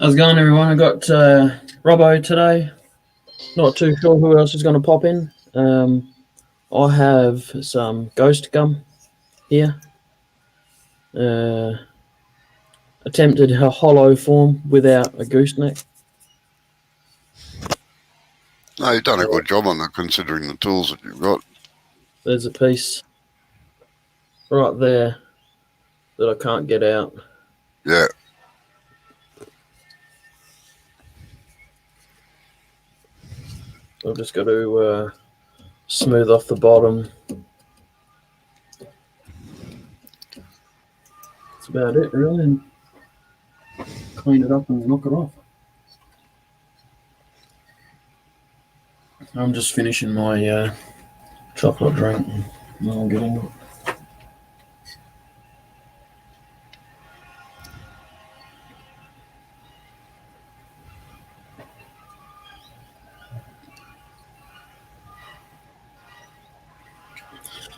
How's it going, everyone? I got Robbo today. Not too sure who else is going to pop in. I have some ghost gum here. Attempted a hollow form without a gooseneck. No, you've done a good job on that, considering the tools that you've got. There's a piece right there that I can't get out. Yeah. I've just got to smooth off the bottom. That's about it, really. And clean it up and knock it off. I'm just finishing my chocolate drink and I'll get into it.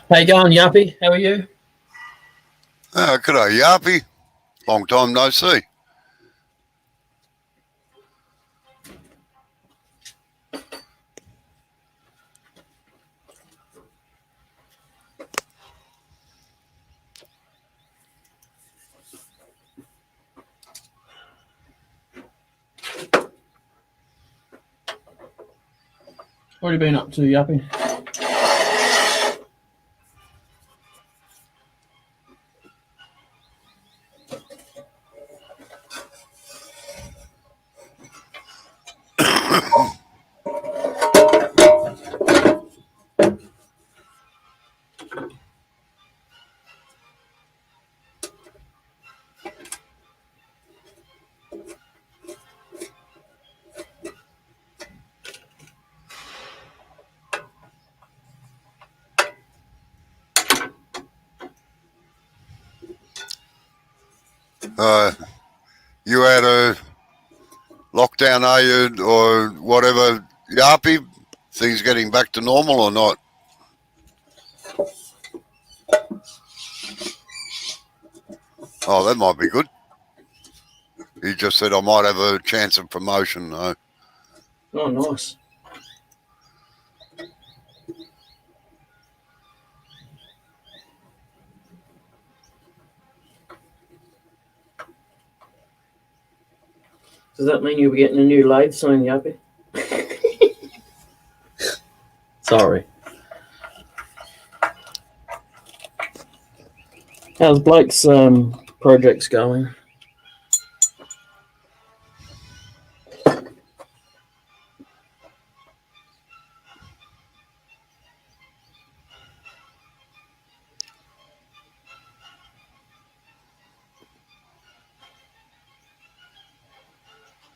How you going, Yappy? How are you? G'day, Yappy. Long time no see. What have you been up to, Yappy? You had a lockdown, are you, or whatever, Yappy? Things getting back to normal or not? Oh, that might be good. He just said I might have a chance of promotion, though. Oh, nice. Does that mean you'll be getting a new lathe soon, Yappy? Sorry. How's Blake's projects going?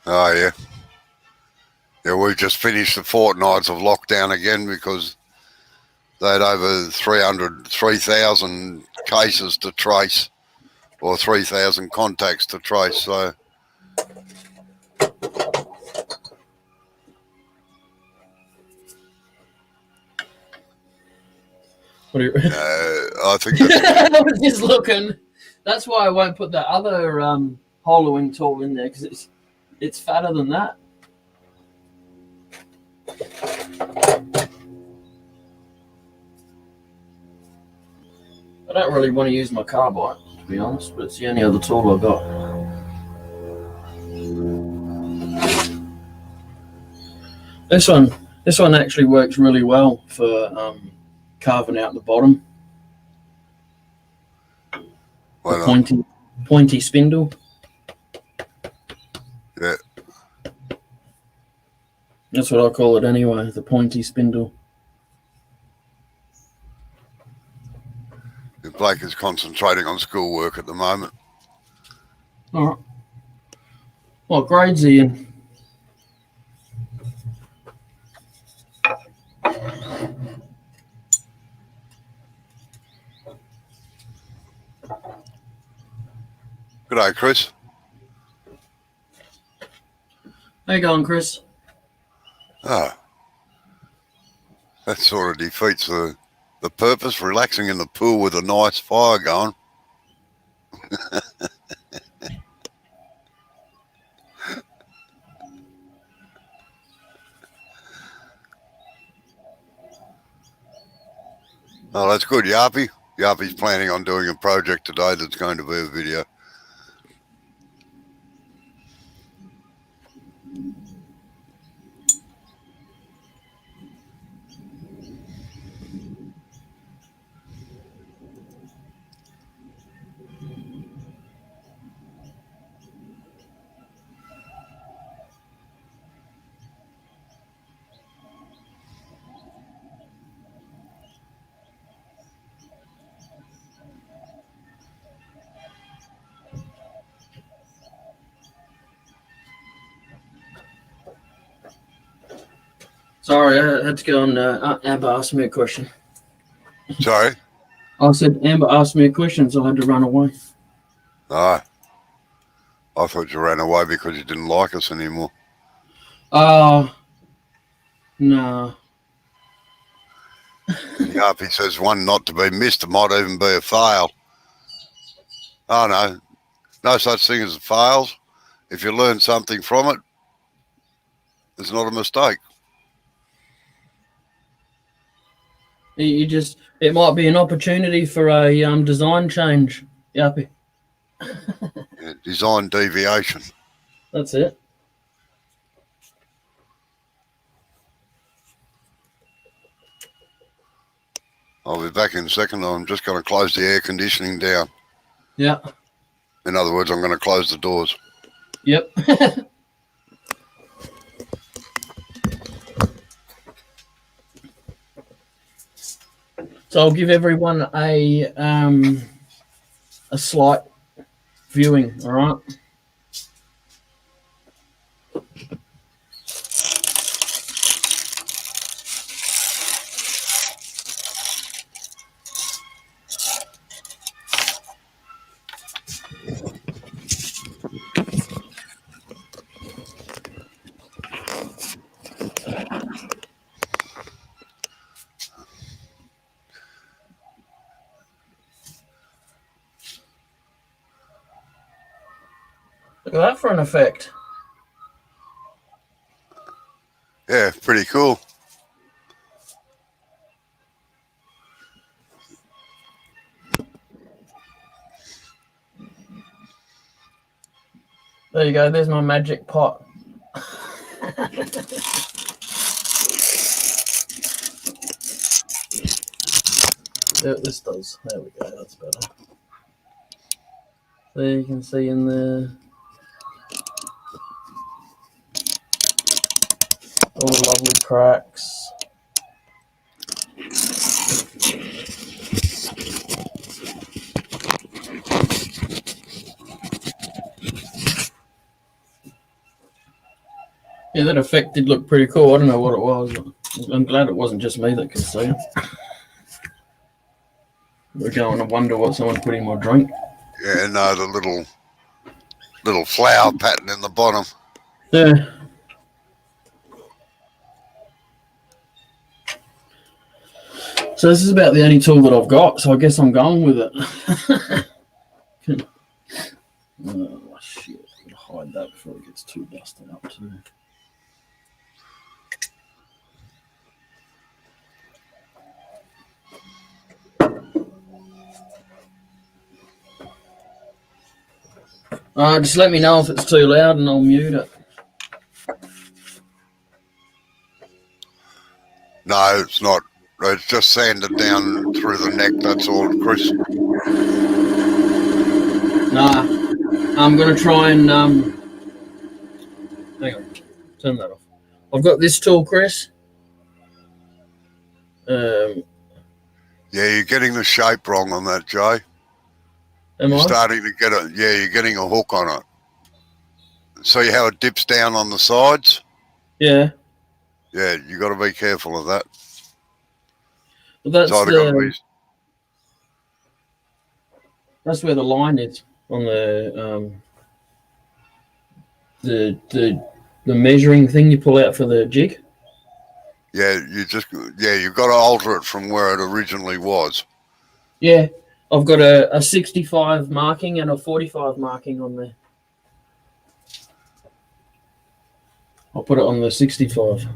Oh, yeah. Yeah, we just finished the fortnights of lockdown again because they had over 3,000 cases to trace, or 3,000 contacts to trace. So What do you... I think that's I was just looking. That's why I won't put that other hollowing tool in there, because it's fatter than that. I don't really want to use my carbide, to be honest, but it's the only other tool I've got. This one actually works really well for carving out the bottom. The pointy spindle. Yeah. That's what I call it anyway, the pointy spindle. Blake is concentrating on schoolwork at the moment. All right. What grades are you in? G'day, Chris. How you going, Chris? Ah, that sort of defeats the purpose, relaxing in the pool with a nice fire going. Oh, that's good, Yarpy. Yarpy's planning on doing a project today that's going to be a video. Sorry, I had to go on. Amber asked me a question. Sorry? I said Amber asked me a question, so I had to run away. Oh, I thought you ran away because you didn't like us anymore. No. Yarpy says one not to be missed. It might even be a fail. Oh, no. No such thing as fails. If you learn something from it, it's not a mistake. It might be an opportunity for a design change. Yappy. Yeah, design deviation. That's it. I'll be back in a second. I'm just going to close the air conditioning down. Yeah. In other words, I'm going to close the doors. Yep. So I'll give everyone a slight viewing. All right. Look at that for an effect. Yeah, pretty cool. There you go. There's my magic pot. This does. There we go. That's better. There you can see in there all the lovely cracks. Yeah, that effect did look pretty cool. I don't know what it was. I'm glad it wasn't just me that could see it. We're going to wonder what someone put in my drink. Yeah, no, the little flower pattern in the bottom. Yeah. So this is about the only tool that I've got, so I guess I'm going with it. Oh, shit. I'm going to hide that before it gets too dusted up too. Just let me know if it's too loud and I'll mute it. No, it's not. It's just sanded down through the neck. That's all, Chris. Nah, I'm going to try and... hang on. Turn that off. I've got this tool, Chris. Yeah, you're getting the shape wrong on that, Jay. Am I? Starting to get it. Yeah, you're getting a hook on it. See how it dips down on the sides? Yeah. Yeah, you got to be careful of that. Well, that's So that's where the line is on the measuring thing you pull out for the jig. Yeah, you've got to alter it from where it originally was. Yeah, I've got a 65 marking and a 45 marking on there. I'll put it on the 65.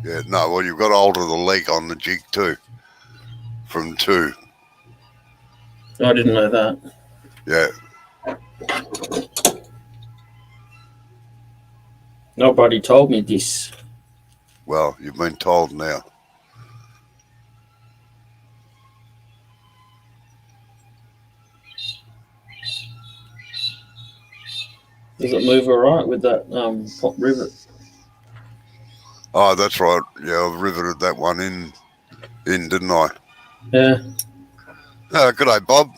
Yeah, no, well, you've got to alter the leg on the jig too. from 2. I didn't know that. Yeah. Nobody told me this. Well, you've been told now. Does it move all right with that pop rivet? Oh, that's right. Yeah, I've riveted that one in, didn't I? Yeah. Good day, Bob.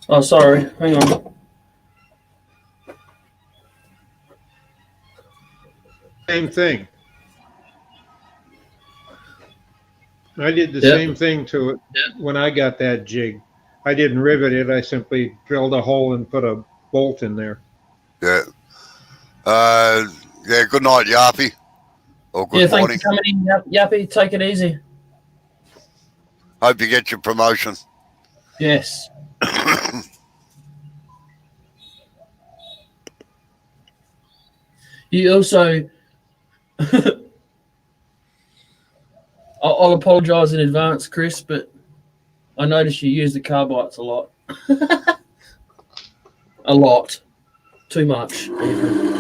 Oh, sorry. Hang on. Same thing. I did the Yep. same thing to it when I got that jig. I didn't rivet it. I simply drilled a hole and put a bolt in there. Yeah. Yeah, good night, Yappy. Or good Yeah, thanks morning. for coming in, Yappy. Take it easy. Hope you get your promotion. Yes. You also... I'll apologise in advance, Chris, but I noticed you use the carbites a lot. A lot. Too much, even.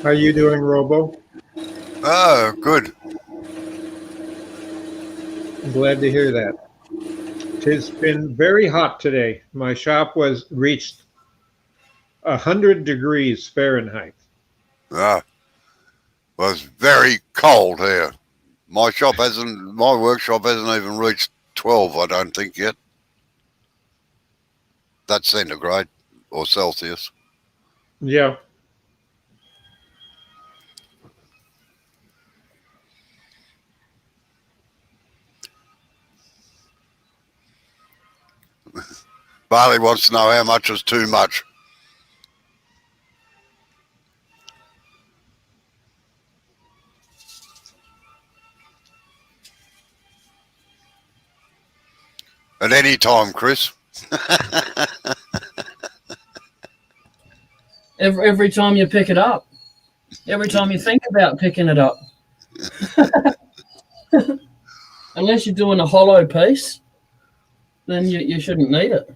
How you doing, Robo? Oh, good. I'm glad to hear that. It's been very hot today. My shop was reached 100 degrees Fahrenheit. Was very cold here. My workshop hasn't even reached 12, I don't think, yet. That's centigrade or Celsius. Yeah. Barley wants to know how much is too much. At any time, Chris. Every time you pick it up. Every time you think about picking it up. Unless you're doing a hollow piece, then you shouldn't need it.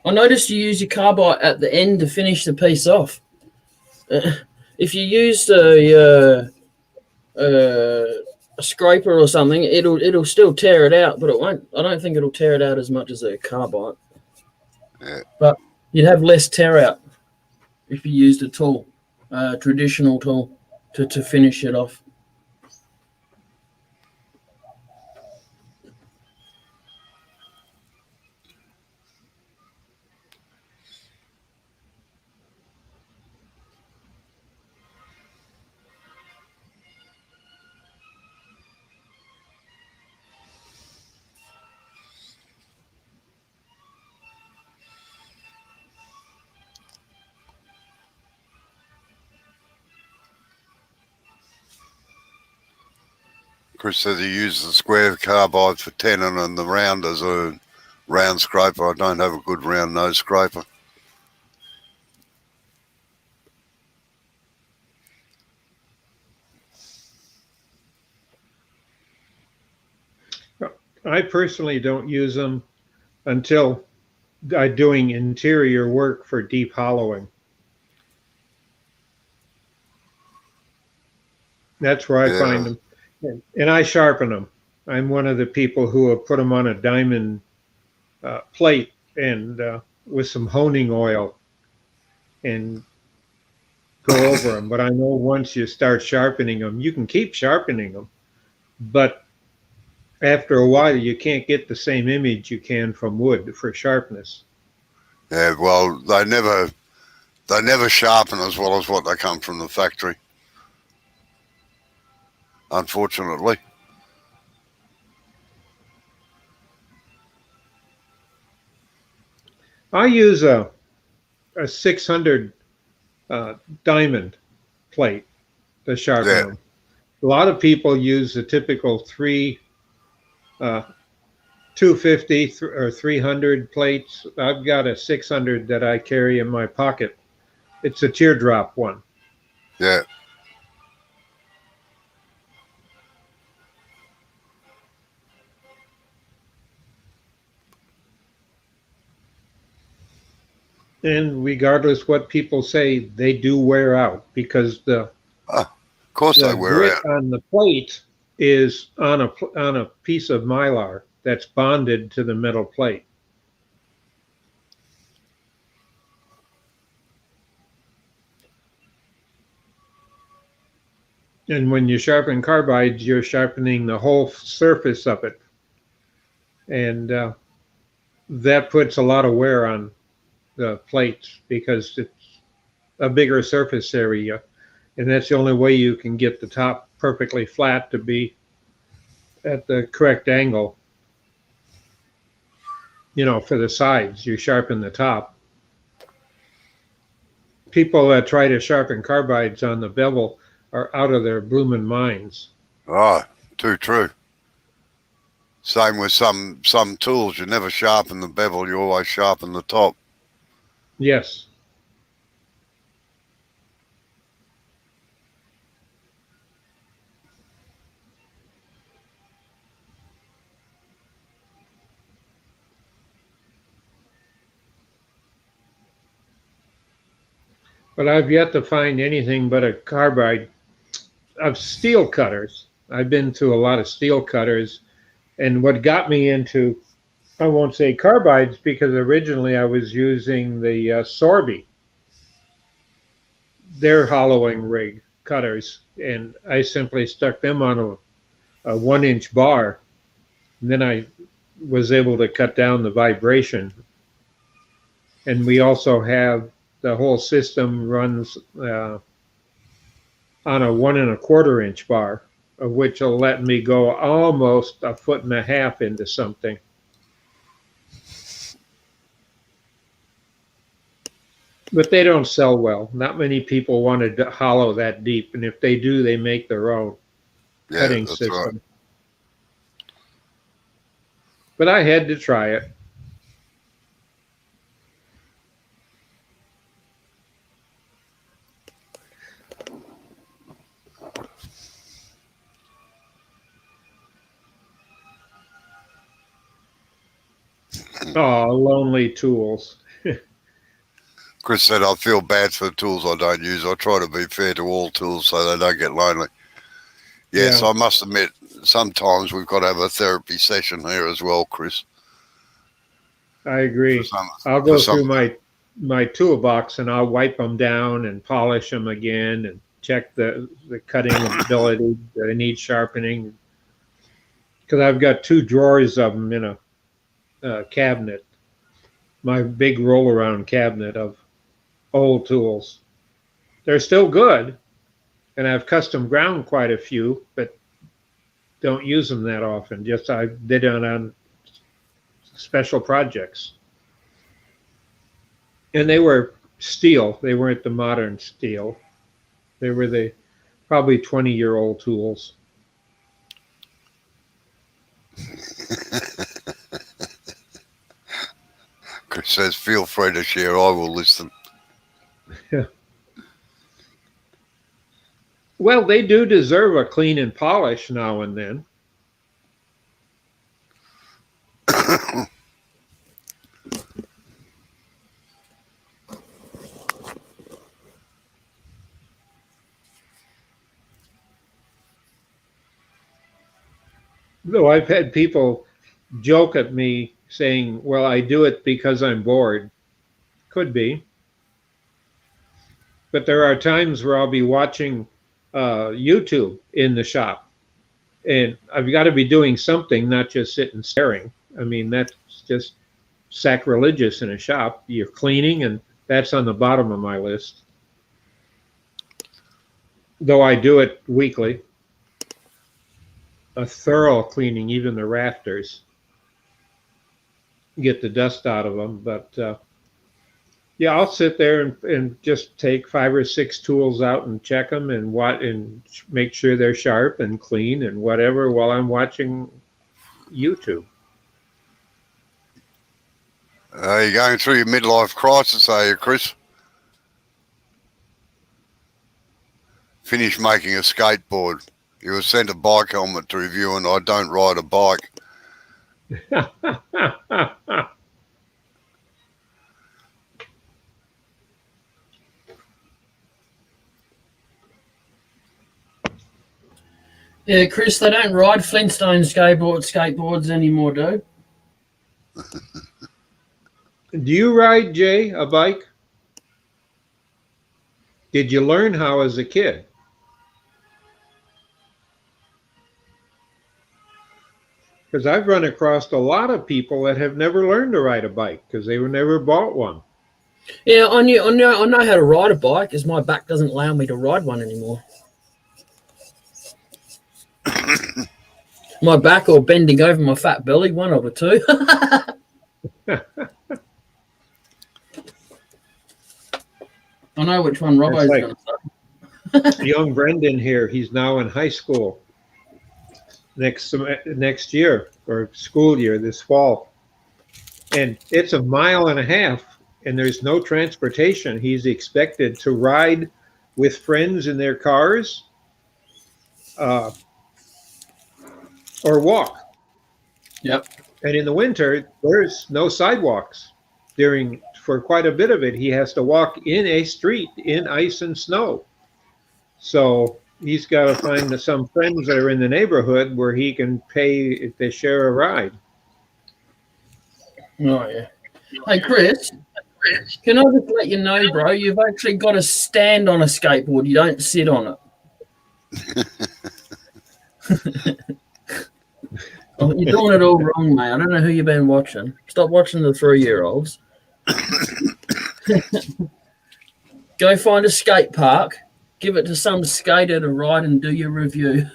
I noticed you use your carbide at the end to finish the piece off. If you used a scraper or something, it'll still tear it out, but it won't. I don't think it'll tear it out as much as a carbide. Yeah. But you'd have less tear out if you used a tool, traditional tool, to finish it off. Chris says he uses the square carbide for tenon and the round as a round scraper. I don't have a good round nose scraper. I personally don't use them until I'm doing interior work for deep hollowing. That's where I find them. And I sharpen them. I'm one of the people who have put them on a diamond plate and with some honing oil and go over them. But I know once you start sharpening them, you can keep sharpening them, but after a while you can't get the same image you can from wood for sharpness. Yeah, well, they never sharpen as well as what they come from the factory, unfortunately. I use a 600 diamond plate, to sharpen Yeah. them. A lot of people use the typical 250 or 300 plates. I've got a 600 that I carry in my pocket. It's a teardrop one. Yeah. And regardless what people say, they do wear out because Of course they the wear grit out. on the plate is on a piece of mylar that's bonded to the metal plate. And when you sharpen carbides, you're sharpening the whole surface of it. And that puts a lot of wear on the plates because it's a bigger surface area. And that's the only way you can get the top perfectly flat to be at the correct angle. You know, for the sides, you sharpen the top. People that try to sharpen carbides on the bevel are out of their blooming minds. Oh, too true. Same with some tools. You never sharpen the bevel, you always sharpen the top. Yes. But I've yet to find anything but a carbide of steel cutters. I've been to a lot of steel cutters, and what got me into, I won't say carbides, because originally I was using the Sorby, their hollowing rig cutters, and I simply stuck them on a 1-inch bar, and then I was able to cut down the vibration. And we also have the whole system runs on a 1 1/4 inch bar, of which will let me go almost 1.5 feet into something. But they don't sell well. Not many people want to hollow that deep, and if they do, they make their own cutting system. Right. But I had to try it. Oh, lonely tools. Chris said, I feel bad for the tools I don't use. I try to be fair to all tools so they don't get lonely. Yes, Yeah. I must admit, sometimes we've got to have a therapy session here as well, Chris. I agree. I'll go through my toolbox and I'll wipe them down and polish them again and check the cutting ability. Do they need sharpening? Because I've got 2 drawers of them in a cabinet, my big roll-around cabinet of old tools. They're still good, and I've custom ground quite a few, but don't use them that often. Just I did it on special projects. And they were steel. They weren't the modern steel. They were the probably 20-year-old tools. Chris says, feel free to share. I will listen. Yeah. Well, they do deserve a clean and polish now and then. Though I've had people joke at me saying, well, I do it because I'm bored. Could be. But there are times where I'll be watching YouTube in the shop. And I've got to be doing something, not just sitting staring. I mean, that's just sacrilegious in a shop. You're cleaning, and that's on the bottom of my list. Though I do it weekly. A thorough cleaning, even the rafters. Get the dust out of them. But Yeah, I'll sit there and just take 5 or 6 tools out and check them and make sure they're sharp and clean and whatever while I'm watching YouTube. You're going through your midlife crisis, are you, Chris? Finished making a skateboard. You were sent a bike helmet to review, and I don't ride a bike. Yeah, Chris, they don't ride Flintstone skateboards anymore, dude. Do you ride, Jay, a bike? Did you learn how as a kid? Because I've run across a lot of people that have never learned to ride a bike because they were never bought one. Yeah, I know how to ride a bike, as my back doesn't allow me to ride one anymore. My back or bending over my fat belly, one of the two. I know which one Robbo's going to say. Young Brendan here, he's now in high school next year, or school year this fall. And it's 1.5 miles, and there's no transportation. He's expected to ride with friends in their cars or walk. Yep. And in the winter, there's no sidewalks. For quite a bit of it, he has to walk in a street in ice and snow. So he's got to find some friends that are in the neighborhood where he can pay to share a ride. Oh, yeah. Hey, Chris, can I just let you know, bro, you've actually got to stand on a skateboard. You don't sit on it. Oh, you're doing it all wrong, mate. I don't know who you've been watching. Stop watching the 3-year-olds. Go find a skate park, give it to some skater to ride, and do your review.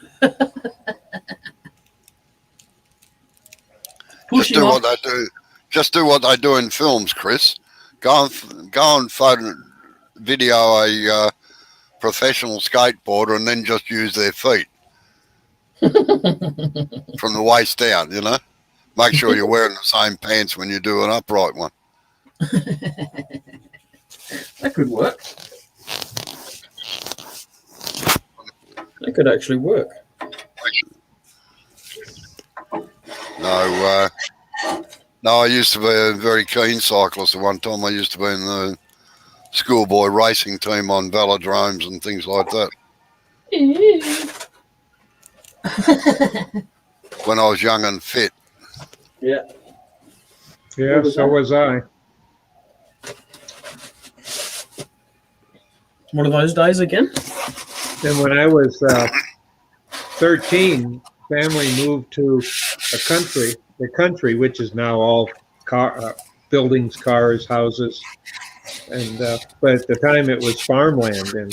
Just do what they do. Just do what they do in films, Chris. Go and video a professional skateboarder, and then just use their feet from the waist down. You know, make sure you're wearing the same pants when you do an upright one. That could work. That could actually work. No, I used to be a very keen cyclist at one time. I used to be in the schoolboy racing team on velodromes and things like that. When I was young and fit. Yeah. Yeah, so was I. What are those days again? And when I was 13, family moved to the country, which is now all buildings, cars, houses, and but at the time it was farmland, and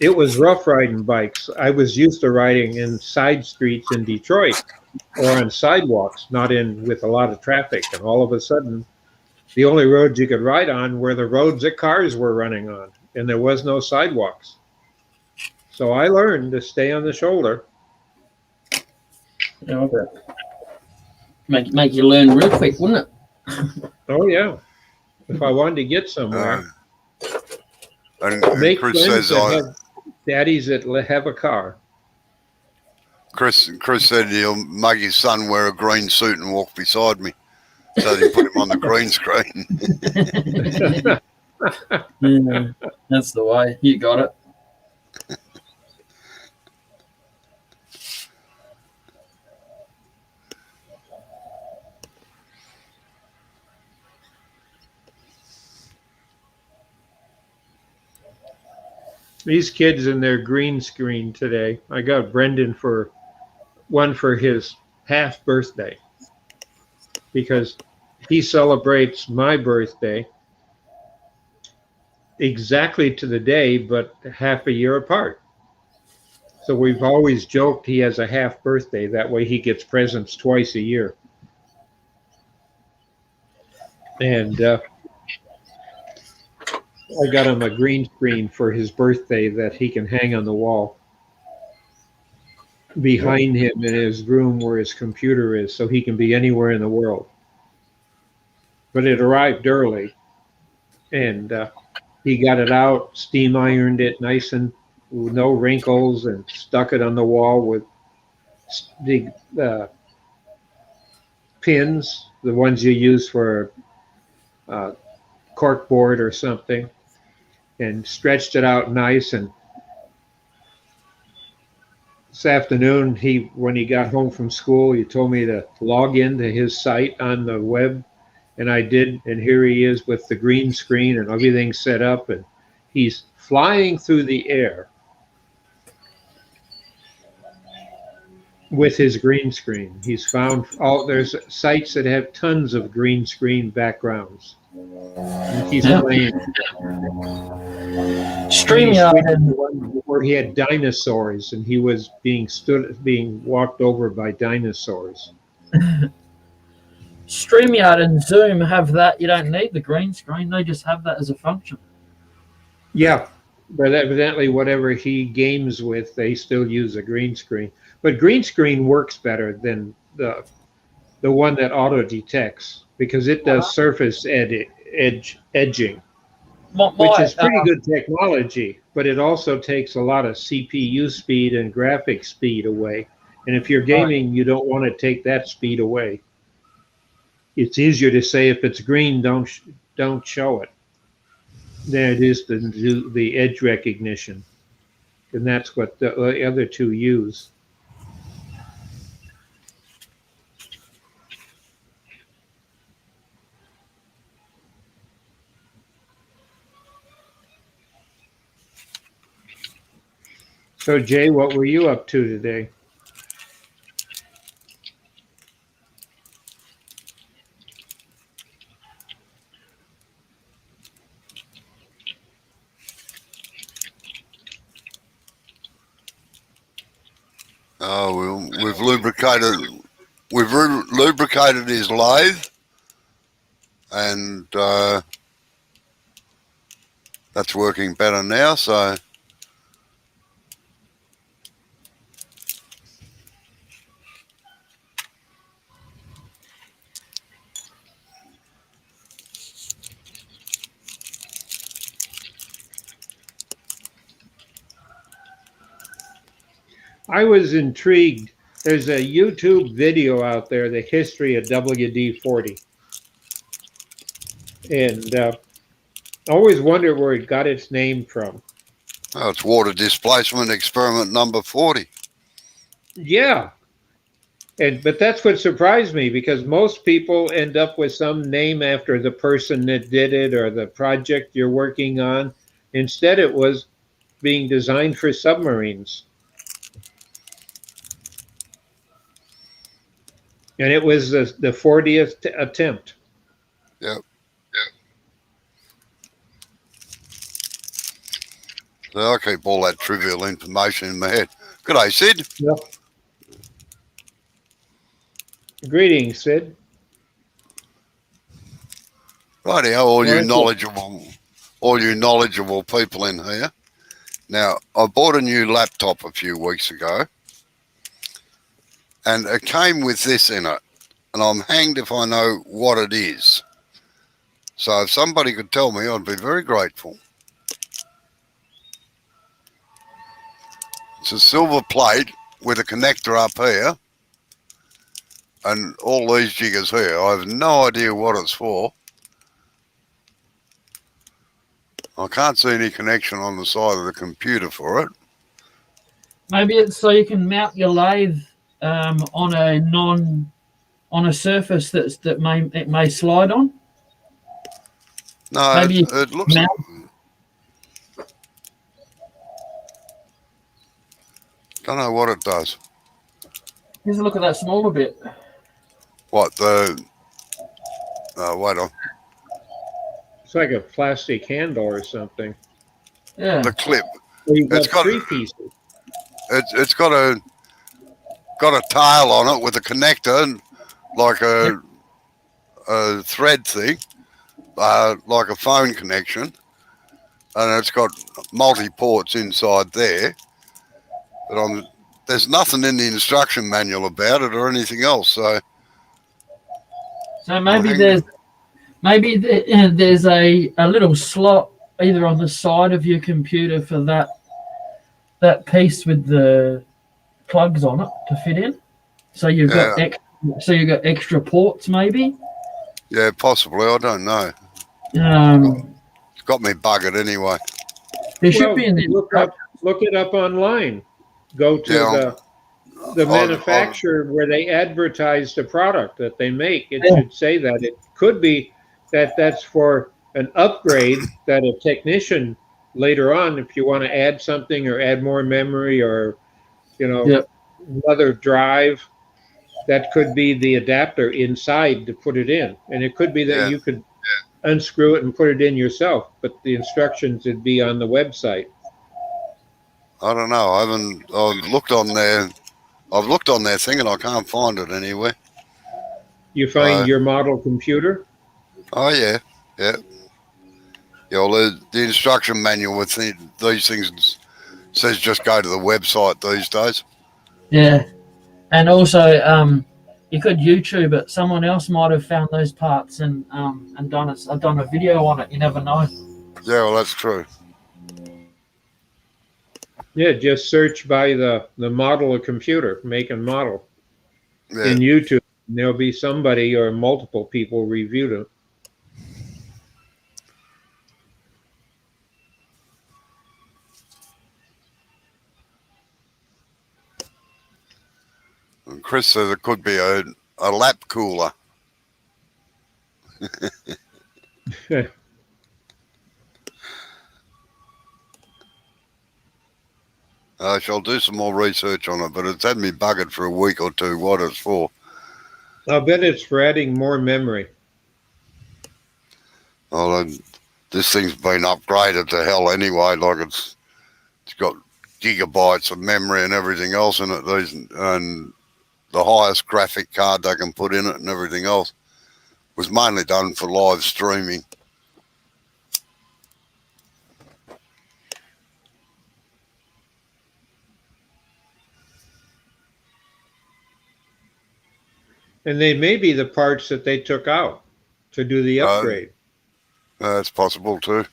it was rough riding bikes. I was used to riding in side streets in Detroit or on sidewalks, not in with a lot of traffic, and all of a sudden, the only roads you could ride on were the roads that cars were running on, and there was no sidewalks. So I learned to stay on the shoulder. Yeah, okay. Make you learn real quick, wouldn't it? Oh yeah. If I wanted to get somewhere, And make Chris friends says that have daddies that have a car. Chris said he'll make his son wear a green suit and walk beside me, so they put him on the green screen. Yeah, that's the way. You got it. These kids in their green screen today. I got Brendan for his half birthday because he celebrates my birthday exactly to the day, but half a year apart. So we've always joked he has a half birthday. That way he gets presents twice a year. And I got him a green screen for his birthday that he can hang on the wall behind him in his room where his computer is, so he can be anywhere in the world. But it arrived early, and he got it out, steam ironed it nice and with no wrinkles, and stuck it on the wall with the pins, the ones you use for cork board or something, and stretched it out nice. And this afternoon, when he got home from school, he told me to log into his site on the web, and I did. And here he is with the green screen and everything set up, and he's flying through the air with his green screen. He's found there's sites that have tons of green screen backgrounds. And he's playing. StreamYard, where he had dinosaurs, and he was being walked over by dinosaurs. StreamYard and Zoom have that. You don't need the green screen. They just have that as a function. Yeah, but evidently whatever he games with, they still use a green screen. But green screen works better than the one that auto detects, because it does surface edging, which is pretty good technology, but it also takes a lot of CPU speed and graphic speed away. And if you're gaming, you don't want to take that speed away. It's easier to say if it's green, don't show it, than it is to do the edge recognition. And that's what the other two use. So, Jay, what were you up to today? Oh, we've lubricated his lathe, and that's working better now. So. I was intrigued. There's a YouTube video out there, the history of WD-40. And I always wondered where it got its name from. Oh, it's water displacement experiment number 40. Yeah. But that's what surprised me, because most people end up with some name after the person that did it or the project you're working on. Instead, it was being designed for submarines. And it was the 40th attempt. Yep. So I keep all that trivial information in my head. Good day, Sid. Yep. Greetings, Sid. Righty, all you knowledgeable people in here. Now, I bought a new laptop a few weeks ago, and it came with this in it, and I'm hanged if I know what it is. So if somebody could tell me, I'd be very grateful. It's a silver plate with a connector up here, and all these jiggers here. I have no idea what it's for. I can't see any connection on the side of the computer for it. Maybe it's so you can mount your lathe on a surface that may slide on. No, Maybe it looks. Don't know what it does. Here's a look at that smaller bit. What the? Wait on. It's like a plastic handle or something. Yeah. The clip. Well, you've got It's got- three pieces. It's got a tail on it with a connector and like a thread thing, like a phone connection, and it's got multi-ports inside there. But there's nothing in the instruction manual about it or anything else. So maybe there's a little slot either on the side of your computer for that piece with the plugs on it to fit in. So you've got extra ports, maybe. Yeah, possibly. I don't know. It's got me buggered anyway. There should be in the look it up online. Go to the manufacturer where they advertise the product that they make. It should say that. It could be that's for an upgrade that a technician later on, if you want to add something or add more memory or another drive, that could be the adapter inside to put it in. And it could be that you could unscrew it and put it in yourself, but the instructions would be on the website. I don't know. I've looked on their thing and I can't find it anywhere. You find your model computer? Oh yeah. Yeah, well, the instruction manual with these things says just go to the website these days. Yeah. And also, you could YouTube it. Someone else might have found those parts and done it. I've done a video on it. You never know. Yeah, well, that's true. Yeah, just search by the model of computer, make and model in YouTube. There'll be somebody or multiple people reviewed it. And Chris says it could be a lap cooler. I shall do some more research on it, but it's had me buggered for a week or two what it's for. I'll bet it's for adding more memory. Well, this thing's been upgraded to hell anyway. Like it's got gigabytes of memory and everything else in it. And the highest graphic card they can put in it and everything else. Was mainly done for live streaming. And they may be the parts that they took out to do the upgrade. That's possible too.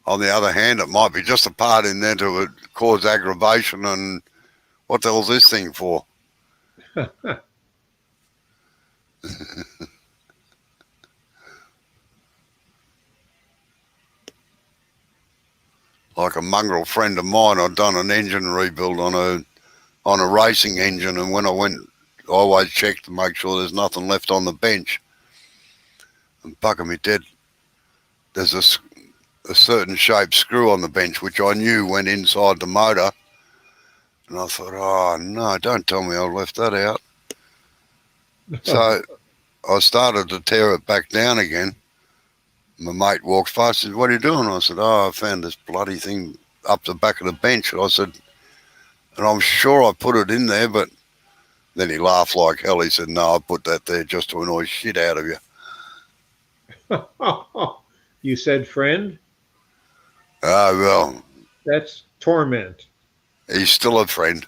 On the other hand, it might be just a part in there to cause aggravation. And what the hell's this thing for? Like a mongrel friend of mine, I'd done an engine rebuild on a racing engine, and when I went, I always checked to make sure there's nothing left on the bench. And bugger me dead, there's a certain shaped screw on the bench, which I knew went inside the motor. And I thought, oh no, don't tell me I left that out. So I started to tear it back down again. My mate walks past and says, what are you doing? I said, I found this bloody thing up the back of the bench. And I said, and I'm sure I put it in there, but then he laughed like hell. He said, no, I put that there just to annoy shit out of you. You said friend? Oh, well. That's torment. He's still a friend.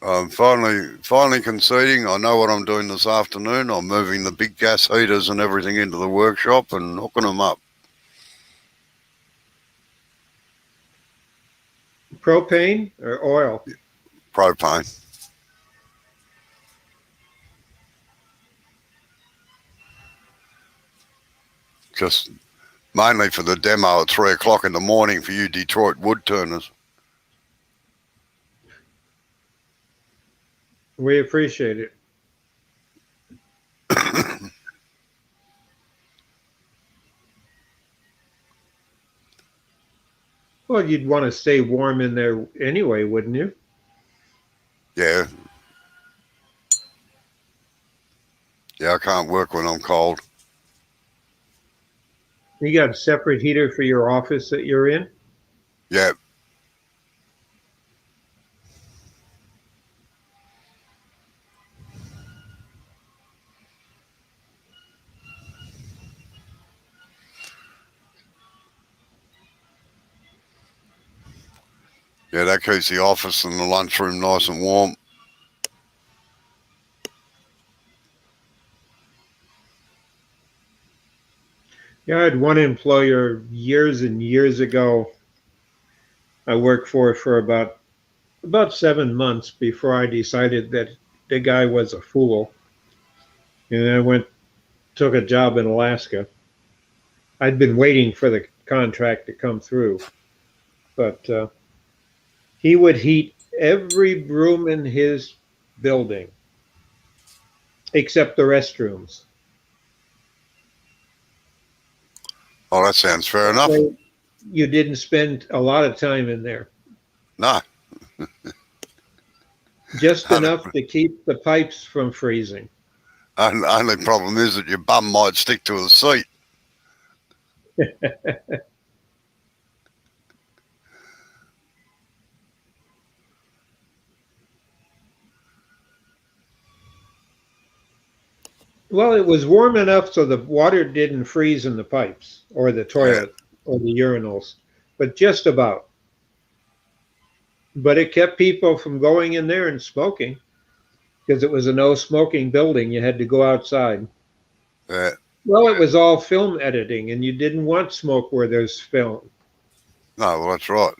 I'm finally conceding. I know what I'm doing this afternoon. I'm moving the big gas heaters and everything into the workshop and hooking them up. Propane or oil? Propane. Just mainly for the demo at 3 o'clock in the morning for you Detroit wood turners. We appreciate it. Well, you'd want to stay warm in there anyway, wouldn't you? Yeah. Yeah, I can't work when I'm cold. You got a separate heater for your office that you're in? Yeah. Yeah, that keeps the office and the lunchroom nice and warm. Yeah, I had one employer years and years ago I worked for about 7 months before I decided that the guy was a fool. And I took a job in Alaska. I'd been waiting for the contract to come through, but he would heat every room in his building except the restrooms. Oh, that sounds fair enough. So you didn't spend a lot of time in there. No. Just enough to keep the pipes from freezing. Only problem is that your bum might stick to the seat. Well, it was warm enough so the water didn't freeze in the pipes or the toilet or the urinals, but just about. But it kept people from going in there and smoking because it was a no smoking building. You had to go outside. Yeah. Well, it was all film editing, and you didn't want smoke where there's film. No, well, that's right.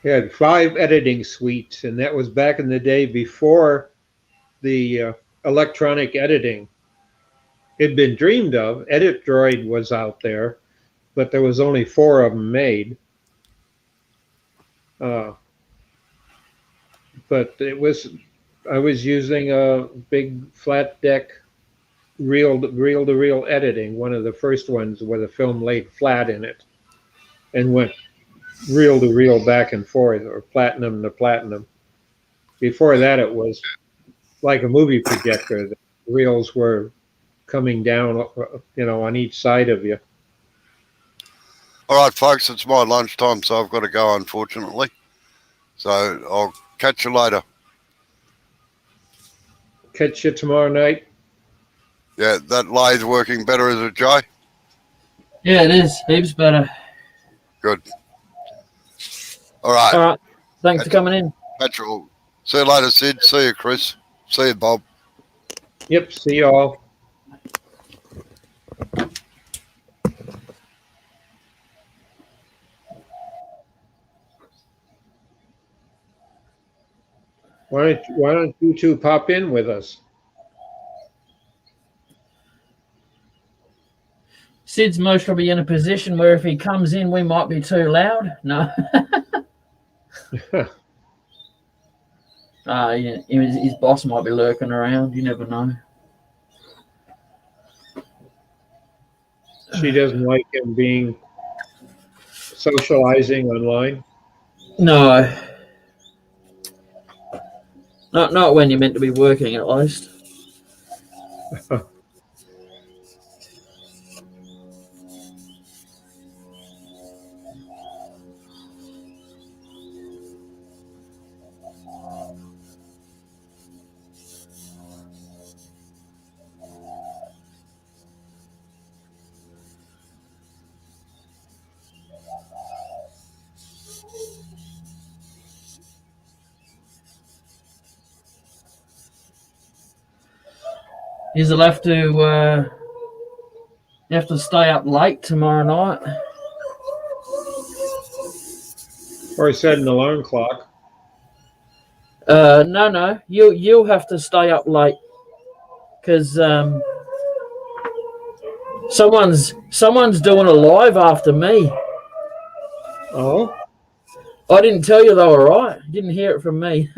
He had 5 editing suites, and that was back in the day before the electronic editing had been dreamed of. Edit Droid was out there, but there was only 4 of them made. But I was using a big flat deck reel-to-reel editing, one of the first ones where the film laid flat in it and went reel to reel back and forth, or platinum to platinum. Before that, it was like a movie projector. The reels were coming down, on each side of you. All right, folks, it's my lunchtime, so I've got to go, unfortunately. So I'll catch you later. Catch you tomorrow night. Yeah, that lathe working better, is it, Jay? Yeah, it is. Heaps better. Good. All right. All right. Thanks for coming in. Petrol. See you later, Sid. See you, Chris. See you, Bob. Yep. See you all. Why don't you two pop in with us? Sid's most probably in a position where if he comes in, we might be too loud. No. Yeah, his boss might be lurking around. You never know. She doesn't like him being socializing online. No. Not when you're meant to be working, at least. You'll have to stay up late tomorrow night. Or set an alarm clock. No. You'll have to stay up late because someone's doing a live after me. Oh, I didn't tell you they were right. You didn't hear it from me.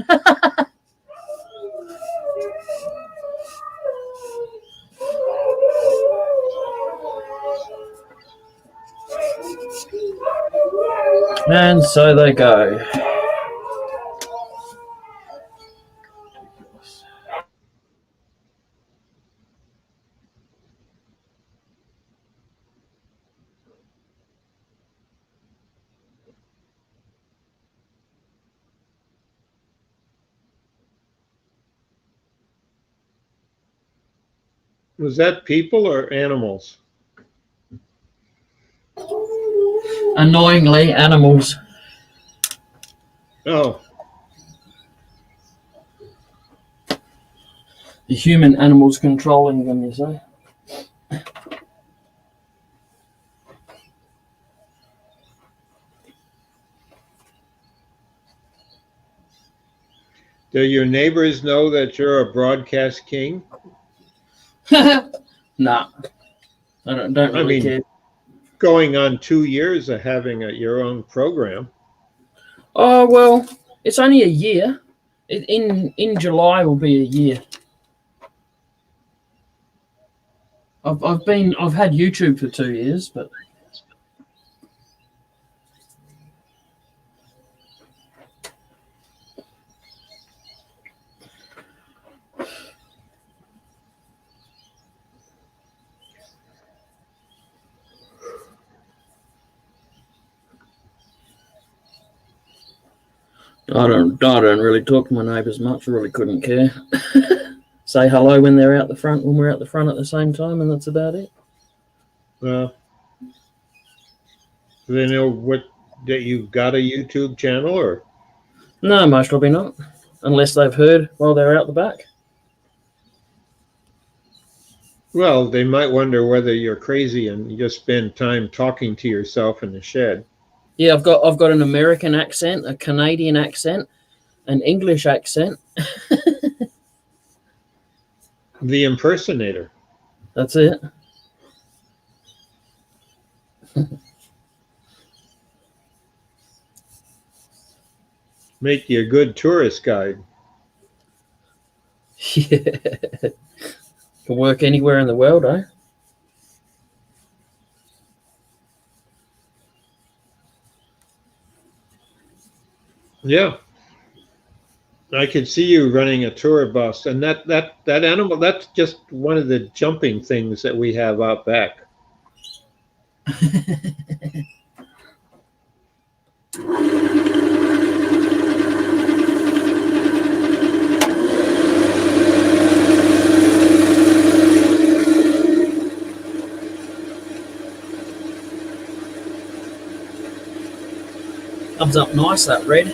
And so they go. was that people or animals? Annoyingly, animals. Oh, The human animals controlling them, you say? do your neighbors know that you're a broadcast king? Nah. I don't really care. Going on 2 years of having your own program. Oh, well, it's only a year. In July will be a year. I've had YouTube for 2 years, but I don't really talk to my neighbours much. I really couldn't care. Say hello when they're out the front, when we're out the front at the same time, and that's about it. Do they know that you've got a YouTube channel, or? No, most probably not, unless they've heard while they're out the back. Well, they might wonder whether you're crazy and you just spend time talking to yourself in the shed. Yeah, I've got an American accent, a Canadian accent, an English accent. The impersonator. That's it. Make you a good tourist guide. Yeah. Can work anywhere in the world, eh? Yeah. I could see you running a tour bus, and that animal, that's just one of the jumping things that we have out back. Comes up nice, that red.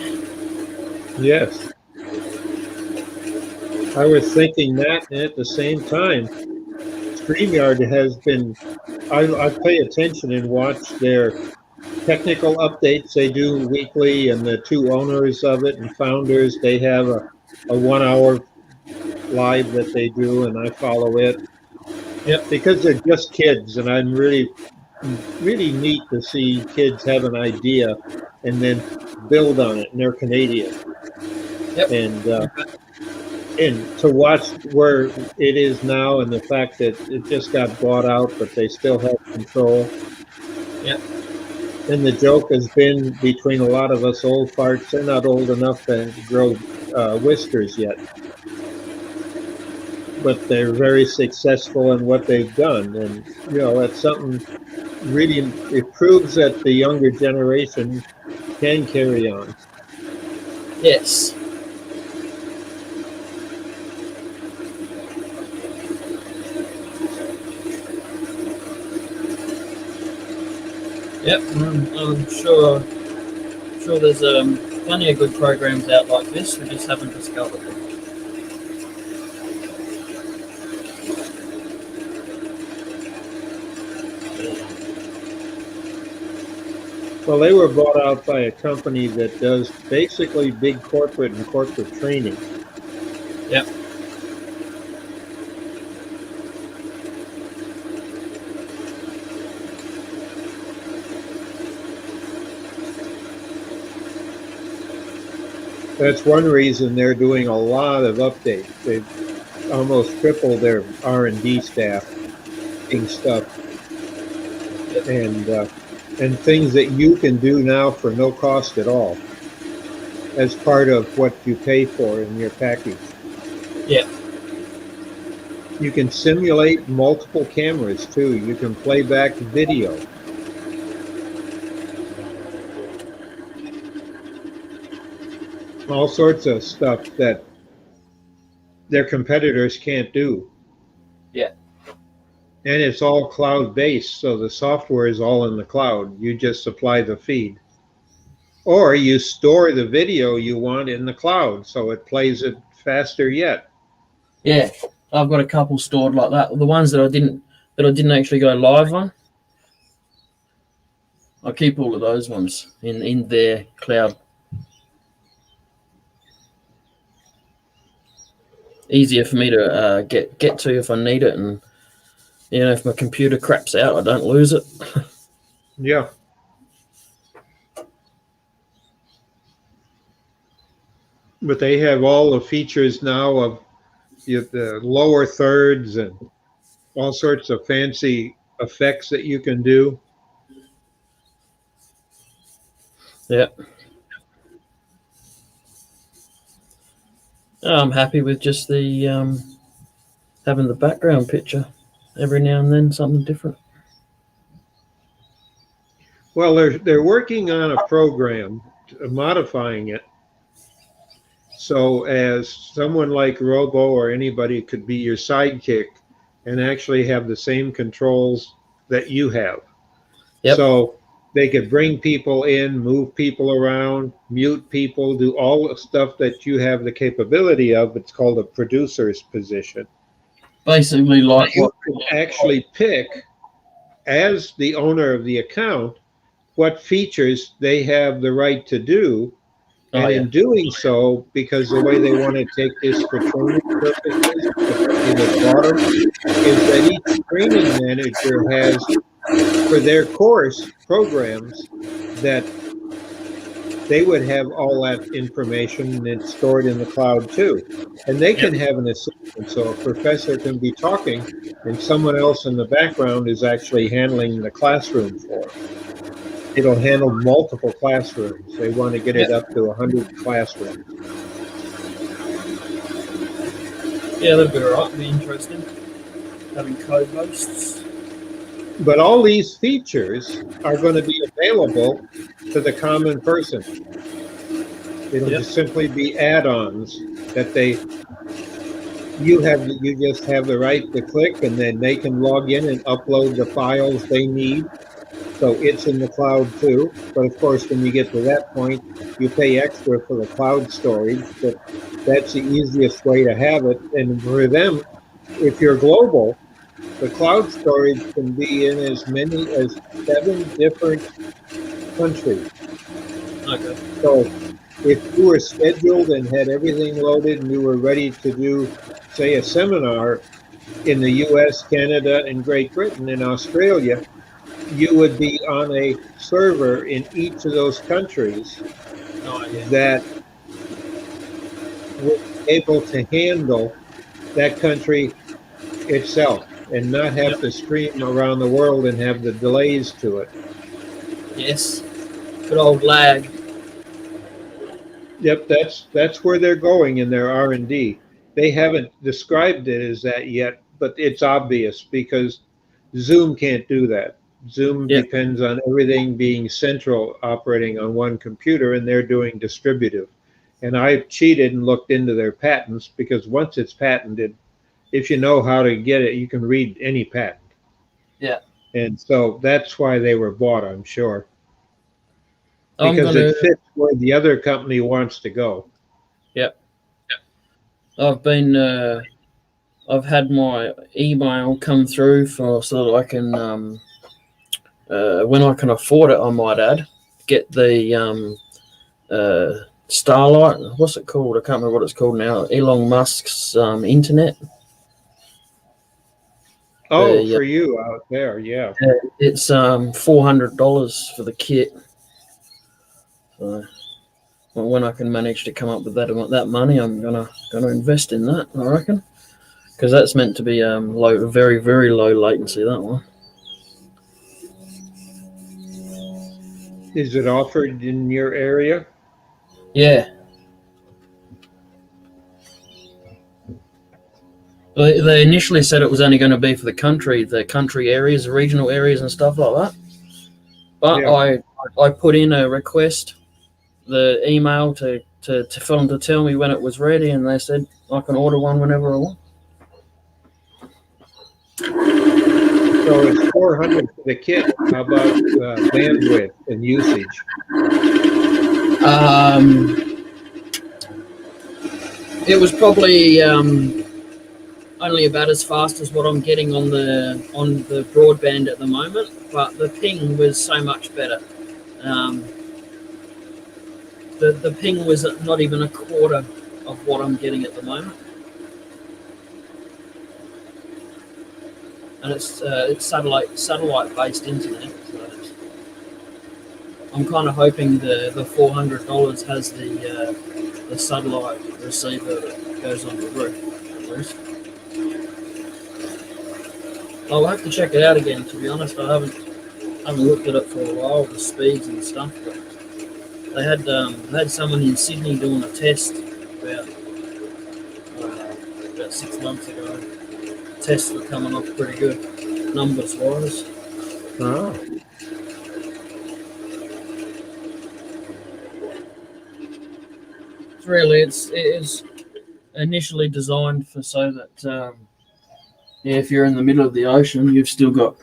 Yes. I was thinking that, and at the same time, StreamYard has been, I pay attention and watch their technical updates they do weekly, and the two owners of it and founders, they have a 1 hour live that they do, and I follow it. Yep. Because they're just kids, and I'm really neat to see kids have an idea and then build on it, and they're Canadian. Yep. And to watch where it is now, and the fact that it just got bought out, but they still have control. Yep. And the joke has been between a lot of us old farts, they're not old enough to grow whiskers yet. But they're very successful in what they've done. And, that's something really, it proves that the younger generation can carry on. Yes. Yep, I'm sure there's plenty of good programs out like this. We just haven't discovered them. Well, they were bought out by a company that does basically big corporate and corporate training. Yep. That's one reason they're doing a lot of updates. They've almost tripled their R&D staff, doing stuff and things that you can do now for no cost at all, as part of what you pay for in your package. Yeah. You can simulate multiple cameras too. You can play back video. All sorts of stuff that their competitors can't do. Yeah. And it's all cloud-based, so the software is all in the cloud. You just supply the feed. Or you store the video you want in the cloud, so it plays it faster yet. Yeah, I've got a couple stored like that. The ones that I didn't actually go live on, I keep all of those ones in their cloud. Easier for me to get to if I need it, and if my computer craps out, I don't lose it. Yeah. But they have all the features now of the lower thirds and all sorts of fancy effects that you can do. Yeah. I'm happy with just the having the background picture. Every now and then, something different. Well, they're working on a program, modifying it, so as someone like Robo or anybody could be your sidekick and actually have the same controls that you have. Yep. So they could bring people in, move people around, mute people, do all the stuff that you have the capability of. It's called a producer's position. Basically, like you could actually pick, as the owner of the account, what features they have the right to do. And in doing so, because the way they want to take this for training purposes, is that each training manager has, for their course programs, that they would have all that information and it's stored in the cloud too. And they can have an assistant, so a professor can be talking and someone else in the background is actually handling the classroom for them. It'll handle multiple classrooms. They want to get it up to 100 classrooms. Yeah, that'd be all right. It'd be interesting. Having co-hosts. But all these features are going to be available to the common person. It'll just simply be add-ons that you just have the right to click, and then they can log in and upload the files they need. So it's in the cloud too. But of course, when you get to that point, you pay extra for the cloud storage. But that's the easiest way to have it. And for them, if you're global, the cloud storage can be in as many as 7 different countries. Okay. So if you were scheduled and had everything loaded and you were ready to do, say, a seminar in the US, Canada, and Great Britain and Australia, you would be on a server in each of those countries that would be able to handle that country itself and not have to stream around the world and have the delays to it. Yes. Good old lag. Yep, that's where they're going in their R&D. They haven't described it as that yet, but it's obvious because Zoom can't do that. Zoom depends on everything being central, operating on one computer, and they're doing distributive. And I cheated and looked into their patents, because once it's patented, if you know how to get it, you can read any patent. Yeah. And so that's why they were bought, I'm sure. Because it fits where the other company wants to go. Yep. I've had my email come through so that I can when I can afford it, I might add, get the Starlight. What's it called? I can't remember what it's called now. Elon Musk's internet. Oh, for you out there, yeah. It's $400 for the kit. So Well, when I can manage to come up with that money, I'm gonna invest in that, I reckon, because that's meant to be low, very very low latency. That one. Is it offered in your area? Yeah. They initially said it was only going to be for the country areas, the regional areas, and stuff like that. But Yeah. I put in a request, the email to for them to tell me when it was ready, and they said I can order one whenever I want. So it's 400 for the kit. How about bandwidth and usage? It was probably only about as fast as what I'm getting on the broadband at the moment, but the ping was so much better. The ping was not even a quarter of what I'm getting at the moment, and it's satellite based internet. So I'm kind of hoping the $400 has the satellite receiver that goes on the roof at least. I'll have to check it out again. To be honest, I haven't looked at it for a while, the speeds and stuff. But they had someone in Sydney doing a test about 6 months ago. Tests were coming off pretty good, numbers wise. Oh. It is initially designed for so that if you're in the middle of the ocean, you've still got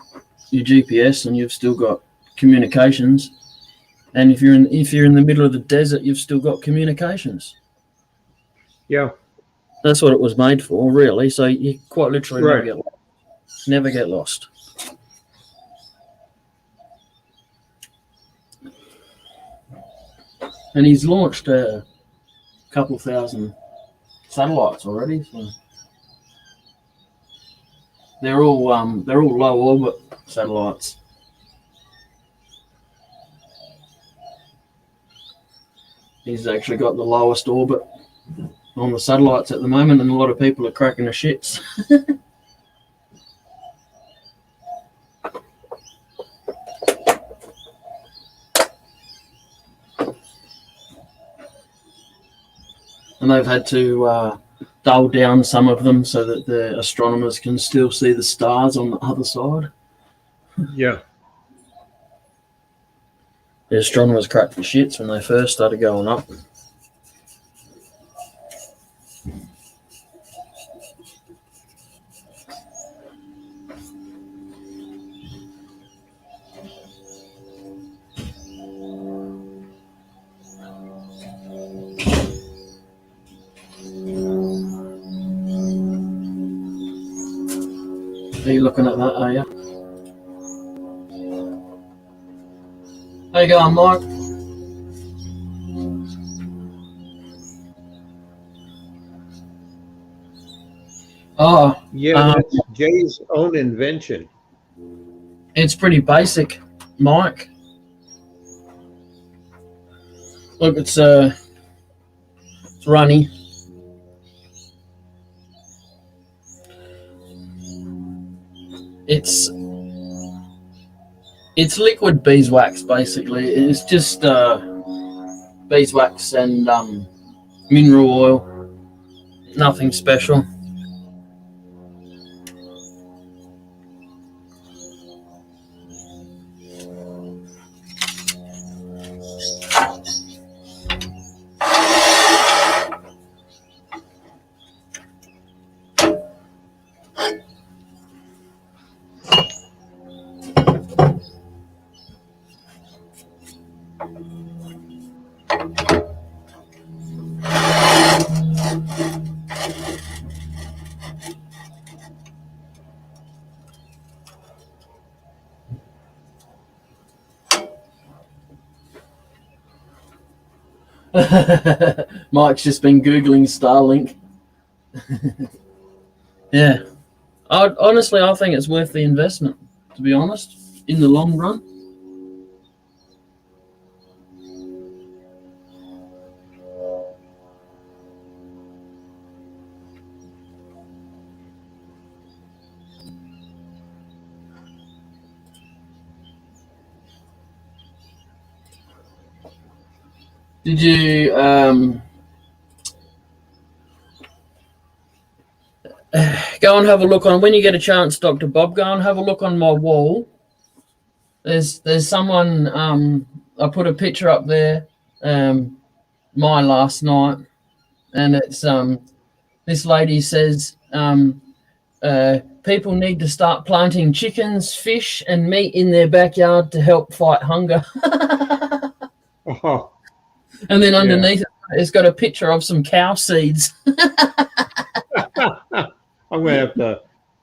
your GPS and you've still got communications, and if you're in the middle of the desert, you've still got communications. Yeah. That's what it was made for, really. So you quite literally Right. never get lost. And he's launched a couple thousand satellites already. So they're all low orbit satellites. He's actually got the lowest orbit on the satellites at the moment, and a lot of people are cracking the shits. And they've had to dull down some of them so that the astronomers can still see the stars on the other side. Yeah. The astronomers cracked the shits when they first started going up. Are you looking at that, are you? How you going, Mike? Oh, Yeah, that's Jay's own invention. it's pretty basic, Mike. Look, it's runny. It's liquid beeswax, basically. It's just beeswax and mineral oil. Nothing special. Mike's just been Googling Starlink. Yeah. Honestly, I think it's worth the investment, to be honest, in the long run. Did you go and have a look on when you get a chance, Dr. Bob? Go and have a look on my wall. There's someone. I put a picture up there. Mine last night, and it's this lady says people need to start planting chickens, fish, and meat in their backyard to help fight hunger. Oh, And then underneath it, it's got a picture of some cow seeds. I'm going to have to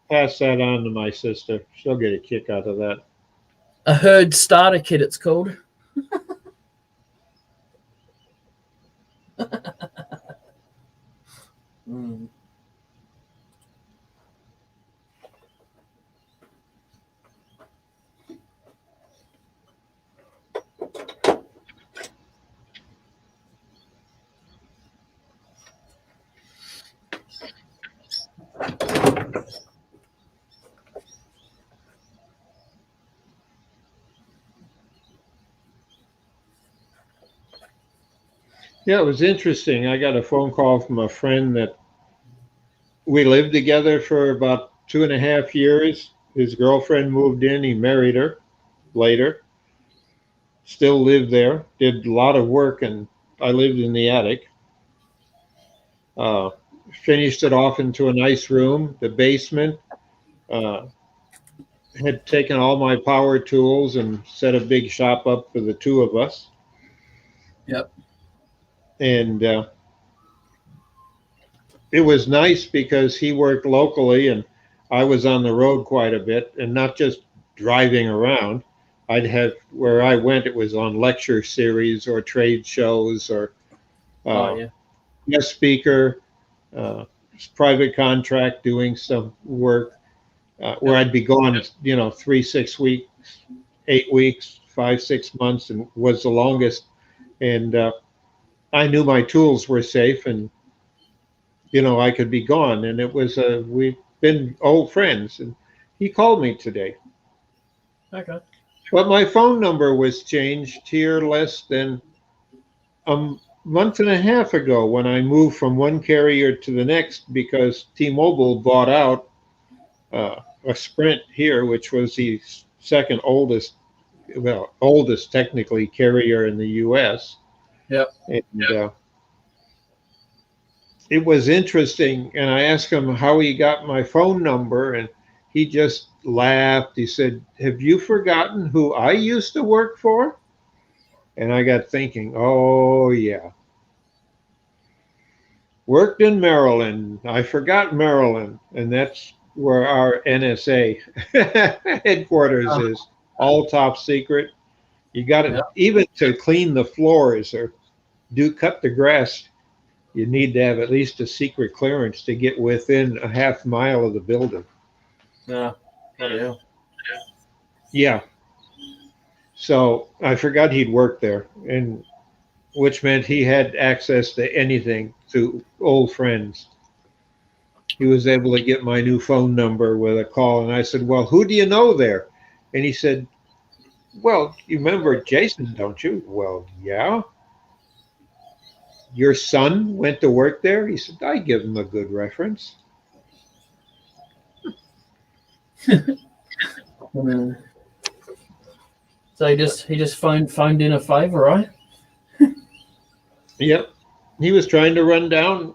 pass that on to my sister. She'll get a kick out of that. A herd starter kit, it's called. Yeah, it was interesting. I got a phone call from a friend that we lived together for about 2.5 years. His girlfriend moved in. He married her later. Still lived there. Did a lot of work, and I lived in the attic. Finished it off into a nice room. The basement had taken all my power tools and set a big shop up for the two of us. Yep. And it was nice because he worked locally and I was on the road quite a bit, and not just driving around. I'd have, where I went, it was on lecture series or trade shows or guest speaker, private contract, doing some work where I'd be gone, 3, 6 weeks, 8 weeks, 5, 6 months, and was the longest. And I knew my tools were safe, and I could be gone. And it was we've been old friends. And he called me today. Okay. But my phone number was changed here less than a month and a half ago when I moved from one carrier to the next because T-Mobile bought out a Sprint here, which was the second oldest technically carrier in the U.S. Yep. And it was interesting. And I asked him how he got my phone number, and he just laughed. He said, "Have you forgotten who I used to work for?" And I got thinking, oh, yeah. Worked in Maryland. I forgot Maryland. And that's where our NSA headquarters is. All top secret. You got to, even to clean the floors or cut the grass, you need to have at least a secret clearance to get within a half mile of the building. Yeah. Yeah. So I forgot he'd worked there, and which meant he had access to anything, to old friends. He was able to get my new phone number with a call, and I said, "Well, who do you know there?" And he said, "Well, you remember Jason, don't you?" "Well, yeah." "Your son went to work there?" He said, "I give him a good reference." So he just phoned in a favor, right? Yep. He was trying to run down,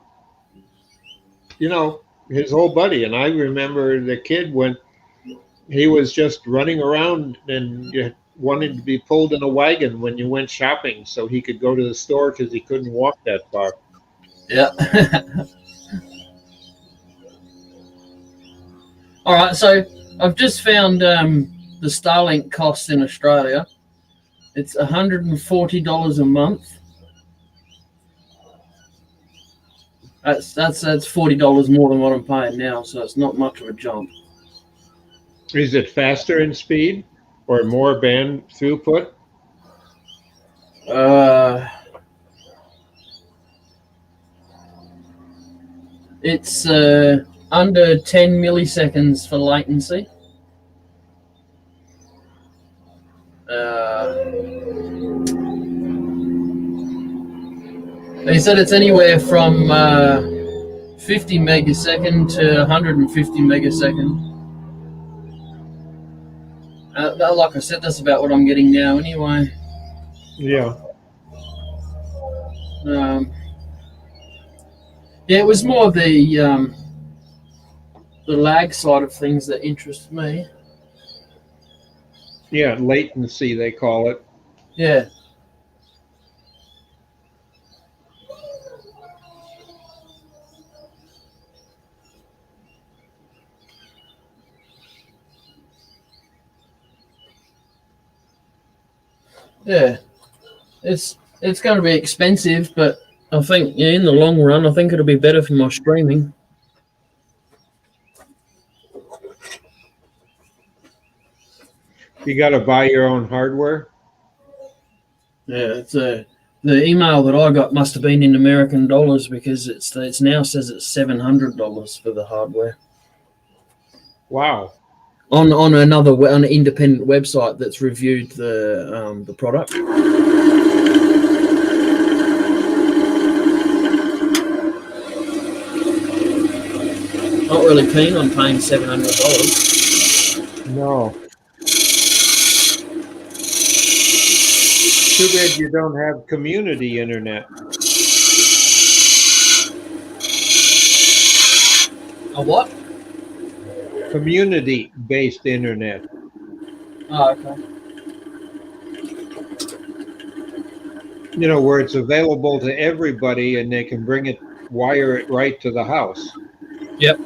his old buddy. And I remember the kid when he was just running around and wanted to be pulled in a wagon when you went shopping so he could go to the store because he couldn't walk that far. Yeah. All right. So I've just found the Starlink cost in Australia. It's $140 a month. That's $40 more than what I'm paying now, so it's not much of a jump. Is it faster in speed or more band throughput? It's under 10 milliseconds for latency. They said it's anywhere from 50 megasecond to 150 megasecond. Like I said, that's about what I'm getting now anyway. Yeah. Yeah, it was more the lag side of things that interested me. Yeah, latency, they call it. Yeah. Yeah. It's going to be expensive, but I think in the long run, I think it'll be better for my streaming. You got to buy your own hardware? Yeah, the email that I got must have been in American dollars because it's now says it's $700 for the hardware. Wow. On an independent website that's reviewed the product. Not really keen on paying $700. No. Too bad you don't have community internet. A what? Community-based internet. Oh, okay. You know, where it's available to everybody and they can wire it right to the house. Yep.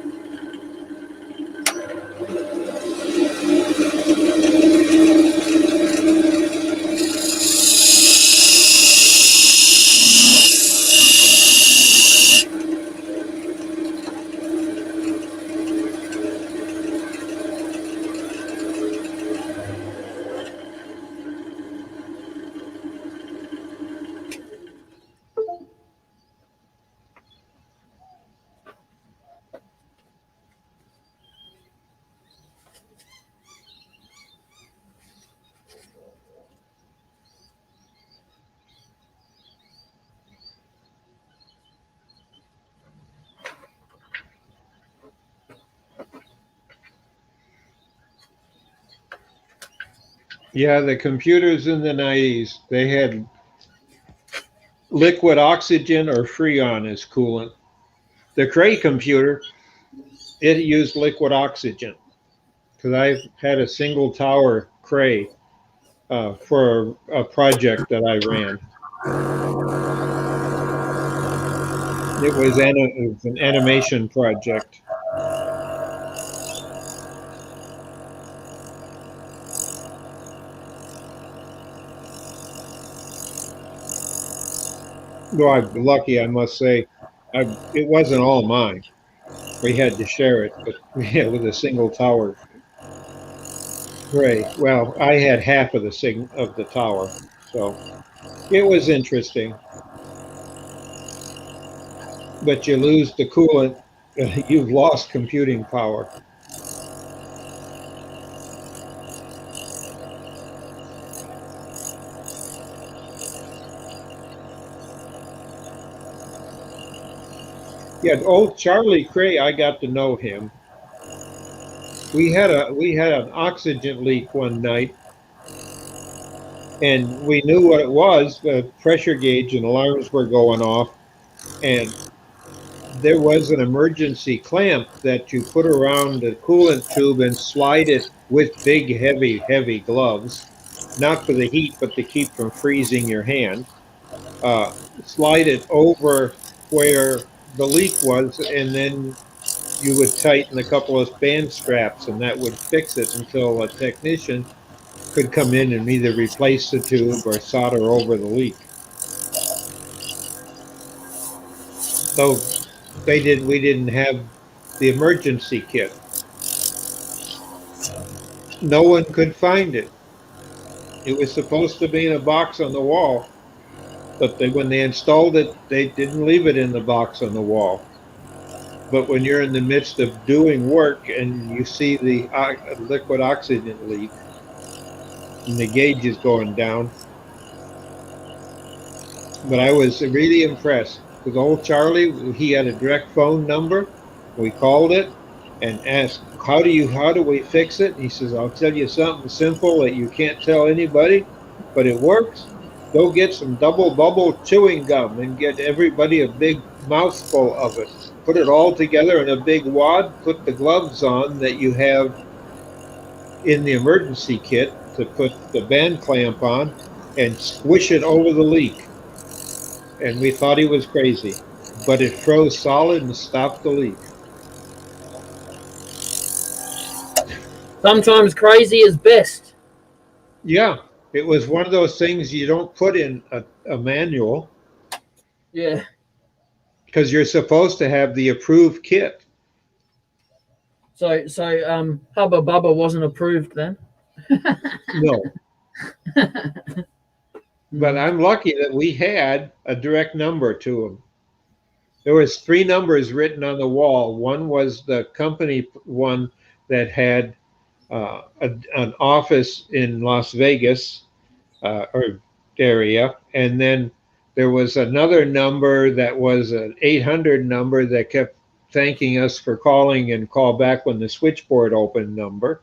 Yeah, the computers in the 90s, they had liquid oxygen or Freon as coolant. The Cray computer, it used liquid oxygen because I've had a single tower Cray for a project that I ran. It was an animation project. Well, I'm lucky, I must say. It wasn't all mine. We had to share it, but yeah, with a single tower. Right. Well, I had half of the tower, so it was interesting. But you lose the coolant, you've lost computing power. Yeah, old Charlie Cray, I got to know him. We had an oxygen leak one night, and we knew what it was. The pressure gauge and alarms were going off, and there was an emergency clamp that you put around the coolant tube and slide it with big, heavy gloves, not for the heat, but to keep from freezing your hand. Slide it over where the leak was, and then you would tighten a couple of band straps, and that would fix it until a technician could come in and either replace the tube or solder over the leak. So we didn't have the emergency kit. No one could find it. It was supposed to be in a box on the wall, but when they installed it, they didn't leave it in the box on the wall. But when you're in the midst of doing work and you see the liquid oxygen leak and the gauge is going down, But I was really impressed with old Charlie. He had a direct phone number. We called it and asked, how do we fix it? He says, I'll tell you something simple that you can't tell anybody, but it works. Go get some double bubble chewing gum and get everybody a big mouthful of it. Put it all together in a big wad, put the gloves on that you have in the emergency kit to put the band clamp on, and squish it over the leak. And we thought he was crazy, but it froze solid and stopped the leak. Sometimes crazy is best. Yeah, it was one of those things you don't put in a manual Yeah. because you're supposed to have the approved kit. So Hubba Bubba wasn't approved then. No. But I'm lucky that we had a direct number to him. There was 3 numbers written on the wall. One was the company one that had an office in Las Vegas or area, and then there was another number that was an 800 number that kept thanking us for calling and call back when the switchboard opened number.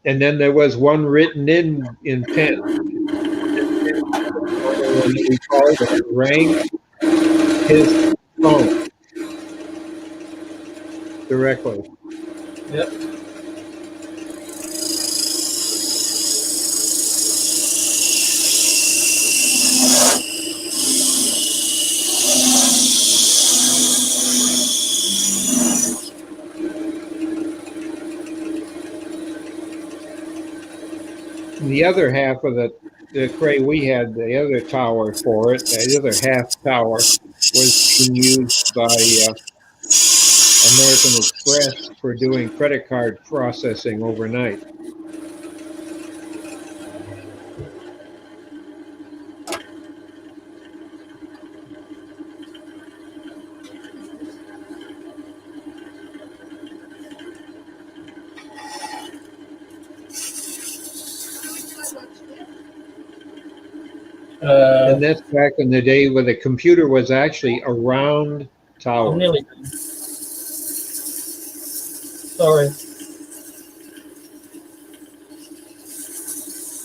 And then there was one written in pen. When we called, it rang his phone directly. Yep. The other half of the Cray we had, the other tower for it, the other half tower was being used by American Express for doing credit card processing overnight. And that's back in the day where the computer was actually a round tower. I'm nearly done. Sorry.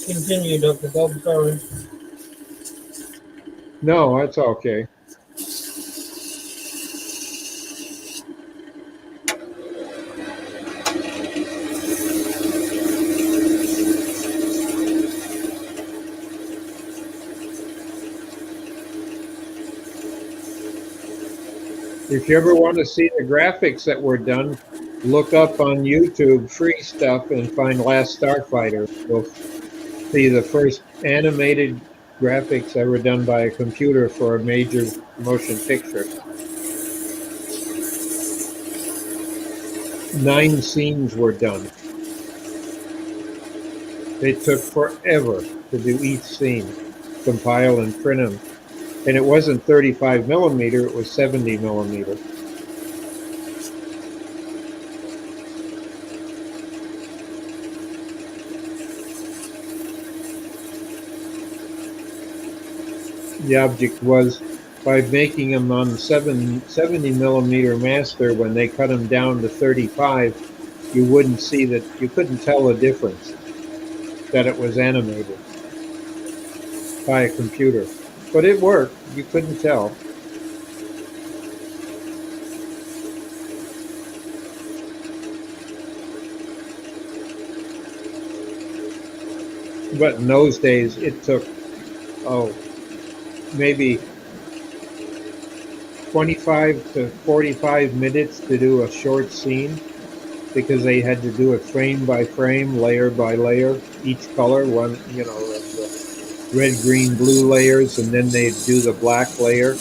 Continue, Dr. Bob. Sorry. No, that's okay. If you ever want to see the graphics that were done, look up on YouTube free stuff and find Last Starfighter. You'll see the first animated graphics ever done by a computer for a major motion picture. 9 scenes were done. They took forever to do each scene, compile and print them. And it wasn't 35 millimeter, it was 70 millimeter. The object was, by making them on 70 millimeter master, when they cut them down to 35, you wouldn't see that, you couldn't tell the difference, that it was animated by a computer. But it worked, you couldn't tell. But in those days, it took, maybe 25 to 45 minutes to do a short scene, because they had to do it frame by frame, layer by layer, each color, one, the red, green, blue layers, and then they'd do the black layer.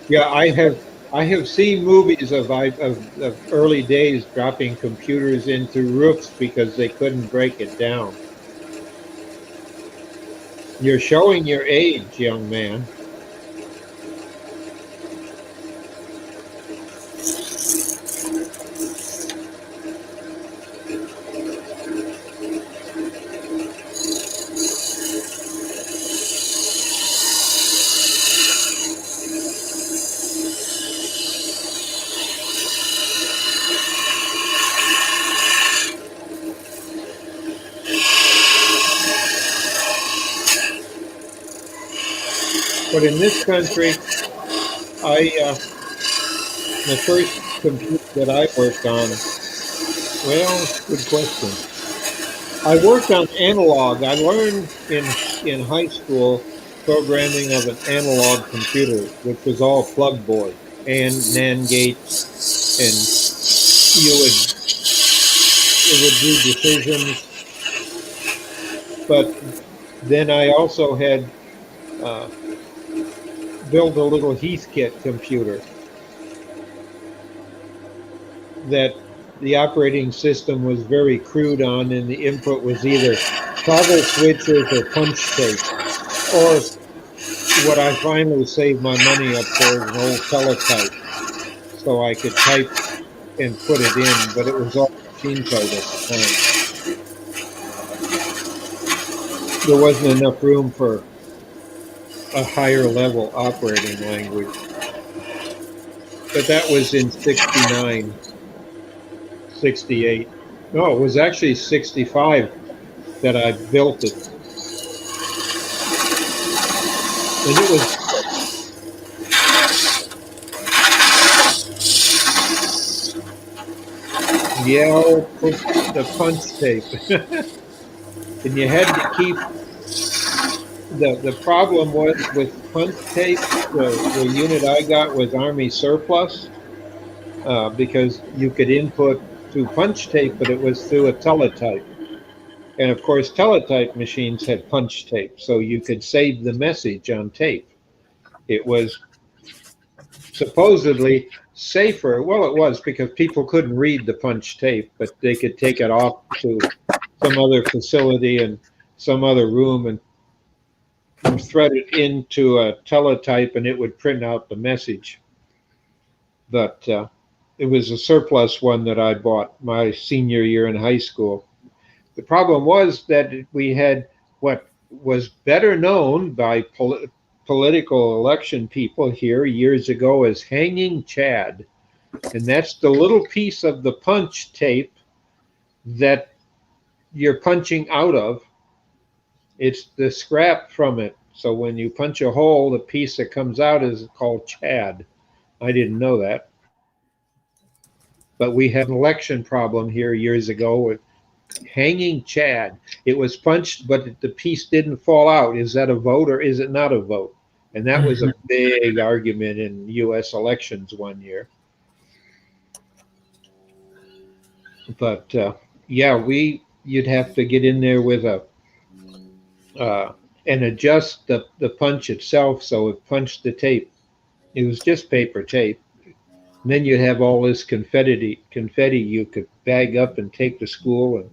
Yeah, I have seen movies of early days dropping computers into roofs because they couldn't break it down. You're showing your age, young man. But in this country, I the first computer that I worked on, well, good question. I worked on analog. I learned in high school programming of an analog computer, which was all plug board and NAND gates, and you would it would do decisions. But then I also had uh, built a little Heathkit computer that the operating system was very crude on, and the input was either toggle switches or punch tape. Or what I finally saved my money up for is an old teletype, so I could type and put it in, but it was all machine code at the time. There wasn't enough room for a higher level operating language. But that was in 69, 68. No, it was actually 65 that I built it. And it was, yeah, the punch tape. And you had to keep, the problem was with punch tape, the unit I got was Army surplus, because you could input through punch tape, but it was through a teletype. And of course, teletype machines had punch tape, so you could save the message on tape. It was supposedly safer. Well, it was, because people couldn't read the punch tape, but they could take it off to some other facility and some other room and thread it into a teletype, and it would print out the message. But it was a surplus one that I bought my senior year in high school. The problem was that we had what was better known by political election people here years ago as hanging Chad. And that's the little piece of the punch tape that you're punching out of. It's the scrap from it. So when you punch a hole, the piece that comes out is called Chad. I didn't know that. But we had an election problem here years ago with hanging Chad. It was punched, but the piece didn't fall out. Is that a vote or is it not a vote? And that was a big argument in U.S. elections one year. But yeah, you'd have to get in there with a and adjust the punch itself so it punched the tape. It was just paper tape. And then you'd have all this confetti you could bag up and take to school. And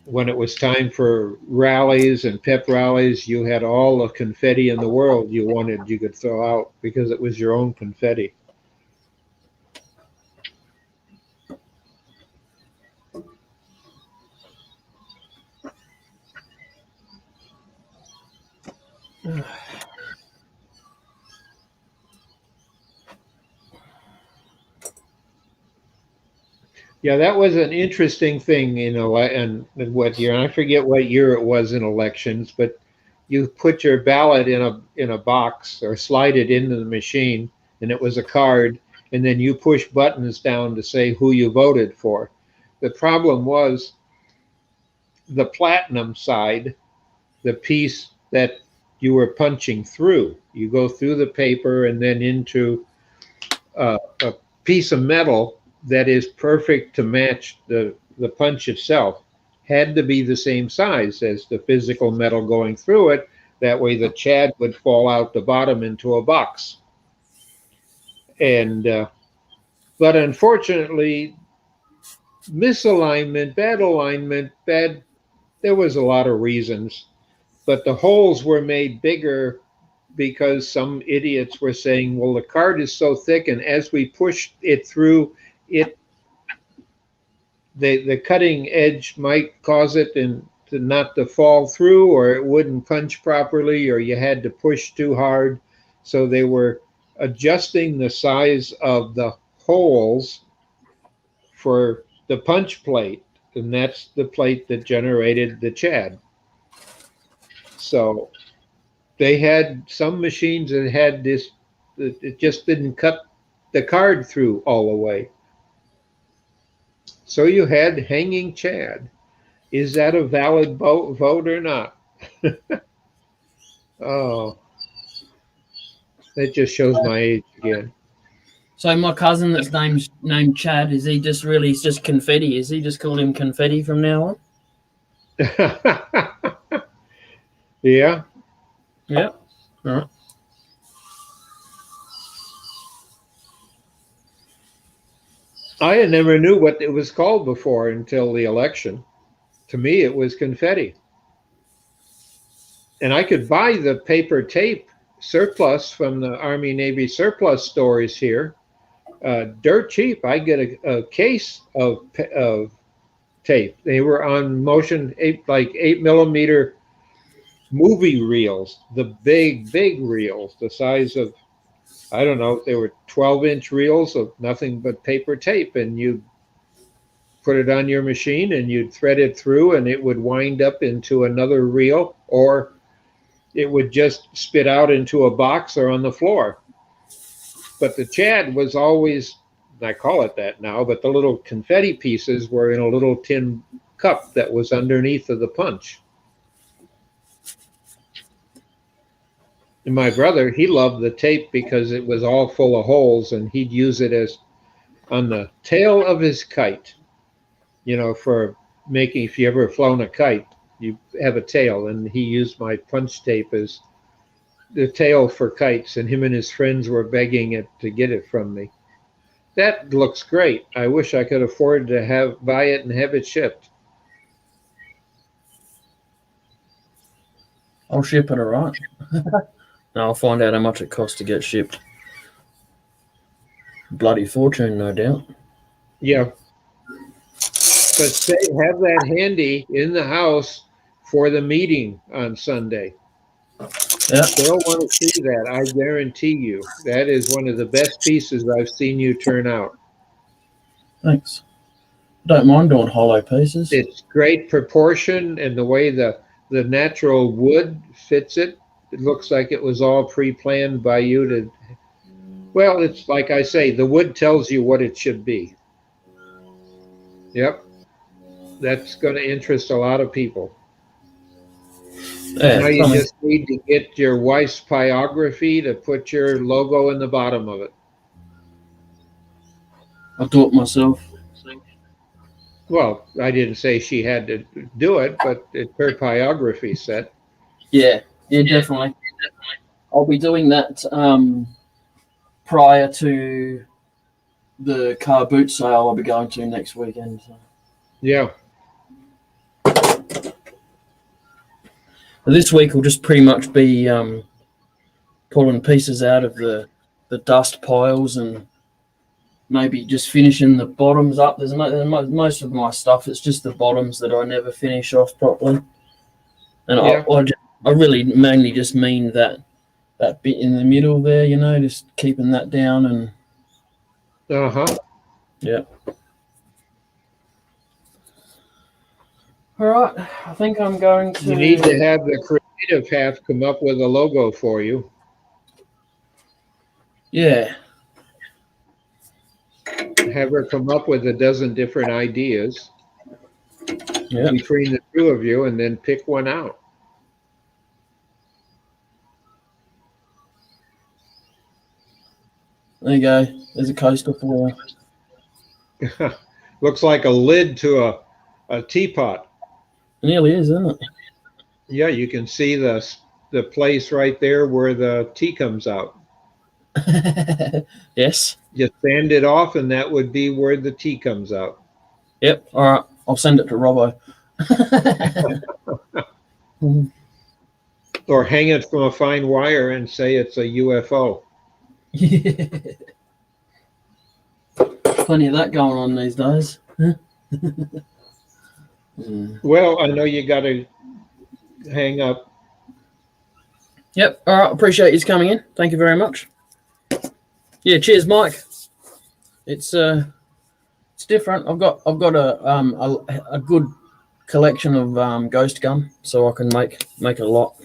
when it was time for rallies and pep rallies, you had all the confetti in the world you could throw out because it was your own confetti. Yeah, that was an interesting thing, and what year? And I forget what year it was in elections, but you put your ballot in a box or slide it into the machine, and it was a card, and then you push buttons down to say who you voted for. The problem was the platinum side, the piece that you were punching through. You go through the paper and then into a piece of metal that is perfect to match the punch itself. Had to be the same size as the physical metal going through it. That way the Chad would fall out the bottom into a box. And but unfortunately, misalignment, bad alignment, there was a lot of reasons, but the holes were made bigger because some idiots were saying, well, the card is so thick, and as we push it through, the cutting edge might cause it not to fall through, or it wouldn't punch properly, or you had to push too hard. So they were adjusting the size of the holes for the punch plate, and that's the plate that generated the Chad. So they had some machines that had this, it just didn't cut the card through all the way. So you had hanging Chad. Is that a valid vote or not? Oh, that just shows my age again. So my cousin that's named Chad, is he just really, he's just confetti? Is he just call him confetti from now on? Yeah. Yeah. All right. I never knew what it was called before until the election. To me, it was confetti. And I could buy the paper tape surplus from the Army Navy surplus stores here, dirt cheap. I get a case of tape. They were on motion 8mm movie reels, the big reels, the size of, I don't know, they were 12-inch reels of nothing but paper tape, and you put it on your machine and you'd thread it through, and it would wind up into another reel, or it would just spit out into a box or on the floor. But the Chad was always, I call it that now, but the little confetti pieces were in a little tin cup that was underneath of the punch. And my brother, he loved the tape because it was all full of holes, and he'd use it as on the tail of his kite, you know, for making, if you ever flown a kite, you have a tail, and he used my punch tape as the tail for kites, and him and his friends were begging it to get it from me. That looks great. I wish I could afford to buy it and have it shipped. I'll ship it, all right. Now I'll find out how much it costs to get shipped. Bloody fortune, no doubt. Yeah. But have that handy in the house for the meeting on Sunday. Yeah. They'll want to see that, I guarantee you. That is one of the best pieces I've seen you turn out. Thanks. Don't mind doing hollow pieces. It's great proportion, and the way the natural wood fits it. It looks like it was all pre-planned by you to, well, it's like I say, the wood tells you what it should be. Yep. That's going to interest a lot of people. Yeah, now you just need to get your wife's pyrography to put your logo in the bottom of it. I'll do it myself. Well, I didn't say she had to do it, but it's her pyrography set. Yeah, definitely. I'll be doing that prior to the car boot sale I'll be going to next weekend. So. Yeah. This week will just pretty much be pulling pieces out of the dust piles and maybe just finishing the bottoms up. There's most of my stuff, it's just the bottoms that I never finish off properly. And yeah. I really mainly just mean that bit in the middle there, you know, just keeping that down and... Uh-huh. Yeah. All right, I think I'm going to... You need to have the creative half come up with a logo for you. Yeah. Have her come up with a dozen different ideas between the two of you, and then pick one out. There you go. There's a coaster for you. Looks like a lid to a teapot. It nearly is, isn't it? Yeah, you can see the the place right there where the tea comes out. Yes. Just sand it off, and that would be where the tea comes out. Yep. All right. I'll send it to Robbo. Or hang it from a fine wire and say it's a UFO. Plenty of that going on these days. Well, I know you got to hang up. Yep. All right. Appreciate you coming in. Thank you very much. Yeah. Cheers, Mike. It's different. I've got a good collection of ghost gum, so I can make a lot.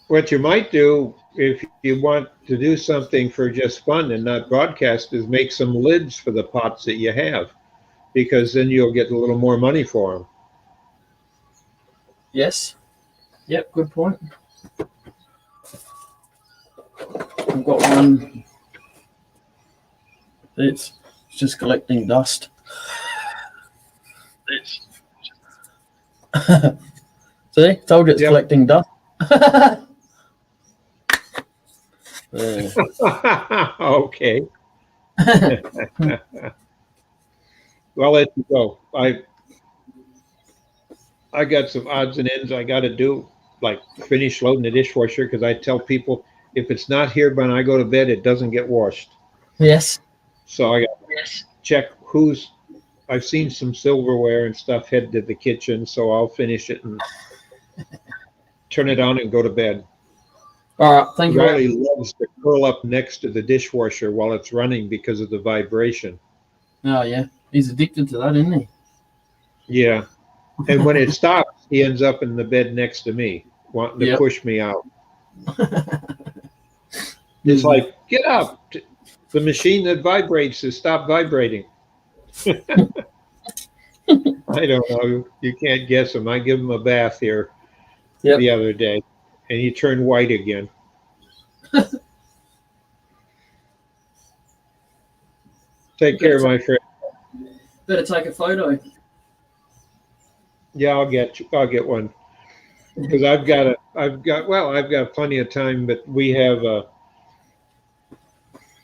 What you might do if you want to do something for just fun and not broadcast is make some lids for the pots that you have, because then you'll get a little more money for them. Yes. Yep. Good point. I've got one. It's just collecting dust. See, told you it's collecting dust. Okay. Well, let you go. I got some odds and ends I got to do, like finish loading the dishwasher, because I tell people if it's not here when I go to bed, it doesn't get washed. Yes. So I got to check I've seen some silverware and stuff head to the kitchen, so I'll finish it and turn it on and go to bed. All right. Thank you. Riley loves to curl up next to the dishwasher while it's running because of the vibration. Oh, yeah. He's addicted to that, isn't he? Yeah. And when it stops, he ends up in the bed next to me, wanting to push me out. It's like, get up. The machine that vibrates has stopped vibrating. I don't know. You can't guess him. I give him a bath here the other day, and he turned white again. Take care, my friend. Better take a photo. Yeah, I'll get one, because I've got plenty of time, but we have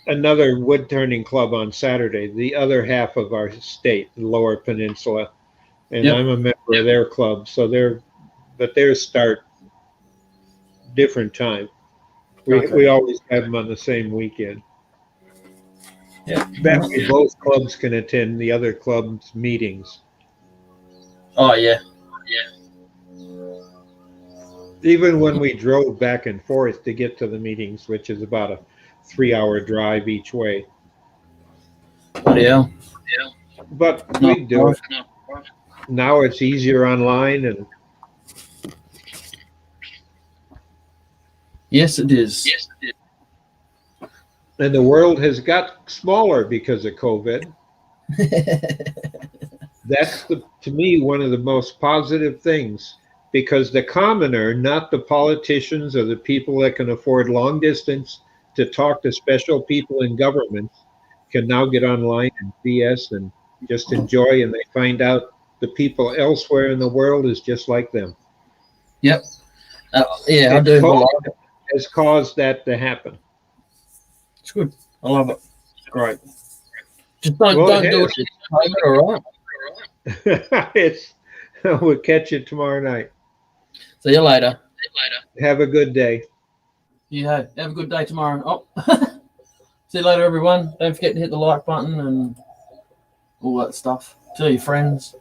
another wood turning club on Saturday, the other half of our state, the Lower Peninsula, and I'm a member of their club. So theirs start different time. We always have them on the same weekend. Yeah. That way both clubs can attend the other club's meetings. Oh, yeah. Even when we drove back and forth to get to the meetings, which is about a 3-hour drive each way. Yeah. But we do it. Now it's easier online, and Yes, it is. and the world has got smaller because of COVID. That's to me one of the most positive things, because the commoner, not the politicians or the people that can afford long distance to talk to special people in government, can now get online and BS and just enjoy, and they find out the people elsewhere in the world is just like them. Yep. Yeah, I do. COVID has caused that to happen. It's good. I love it. It's great. Just don't do it. All right. We'll catch you tomorrow night. See you later. Have a good day. Yeah, have a good day tomorrow. Oh. See you later, everyone. Don't forget to hit the like button and all that stuff. Tell your friends.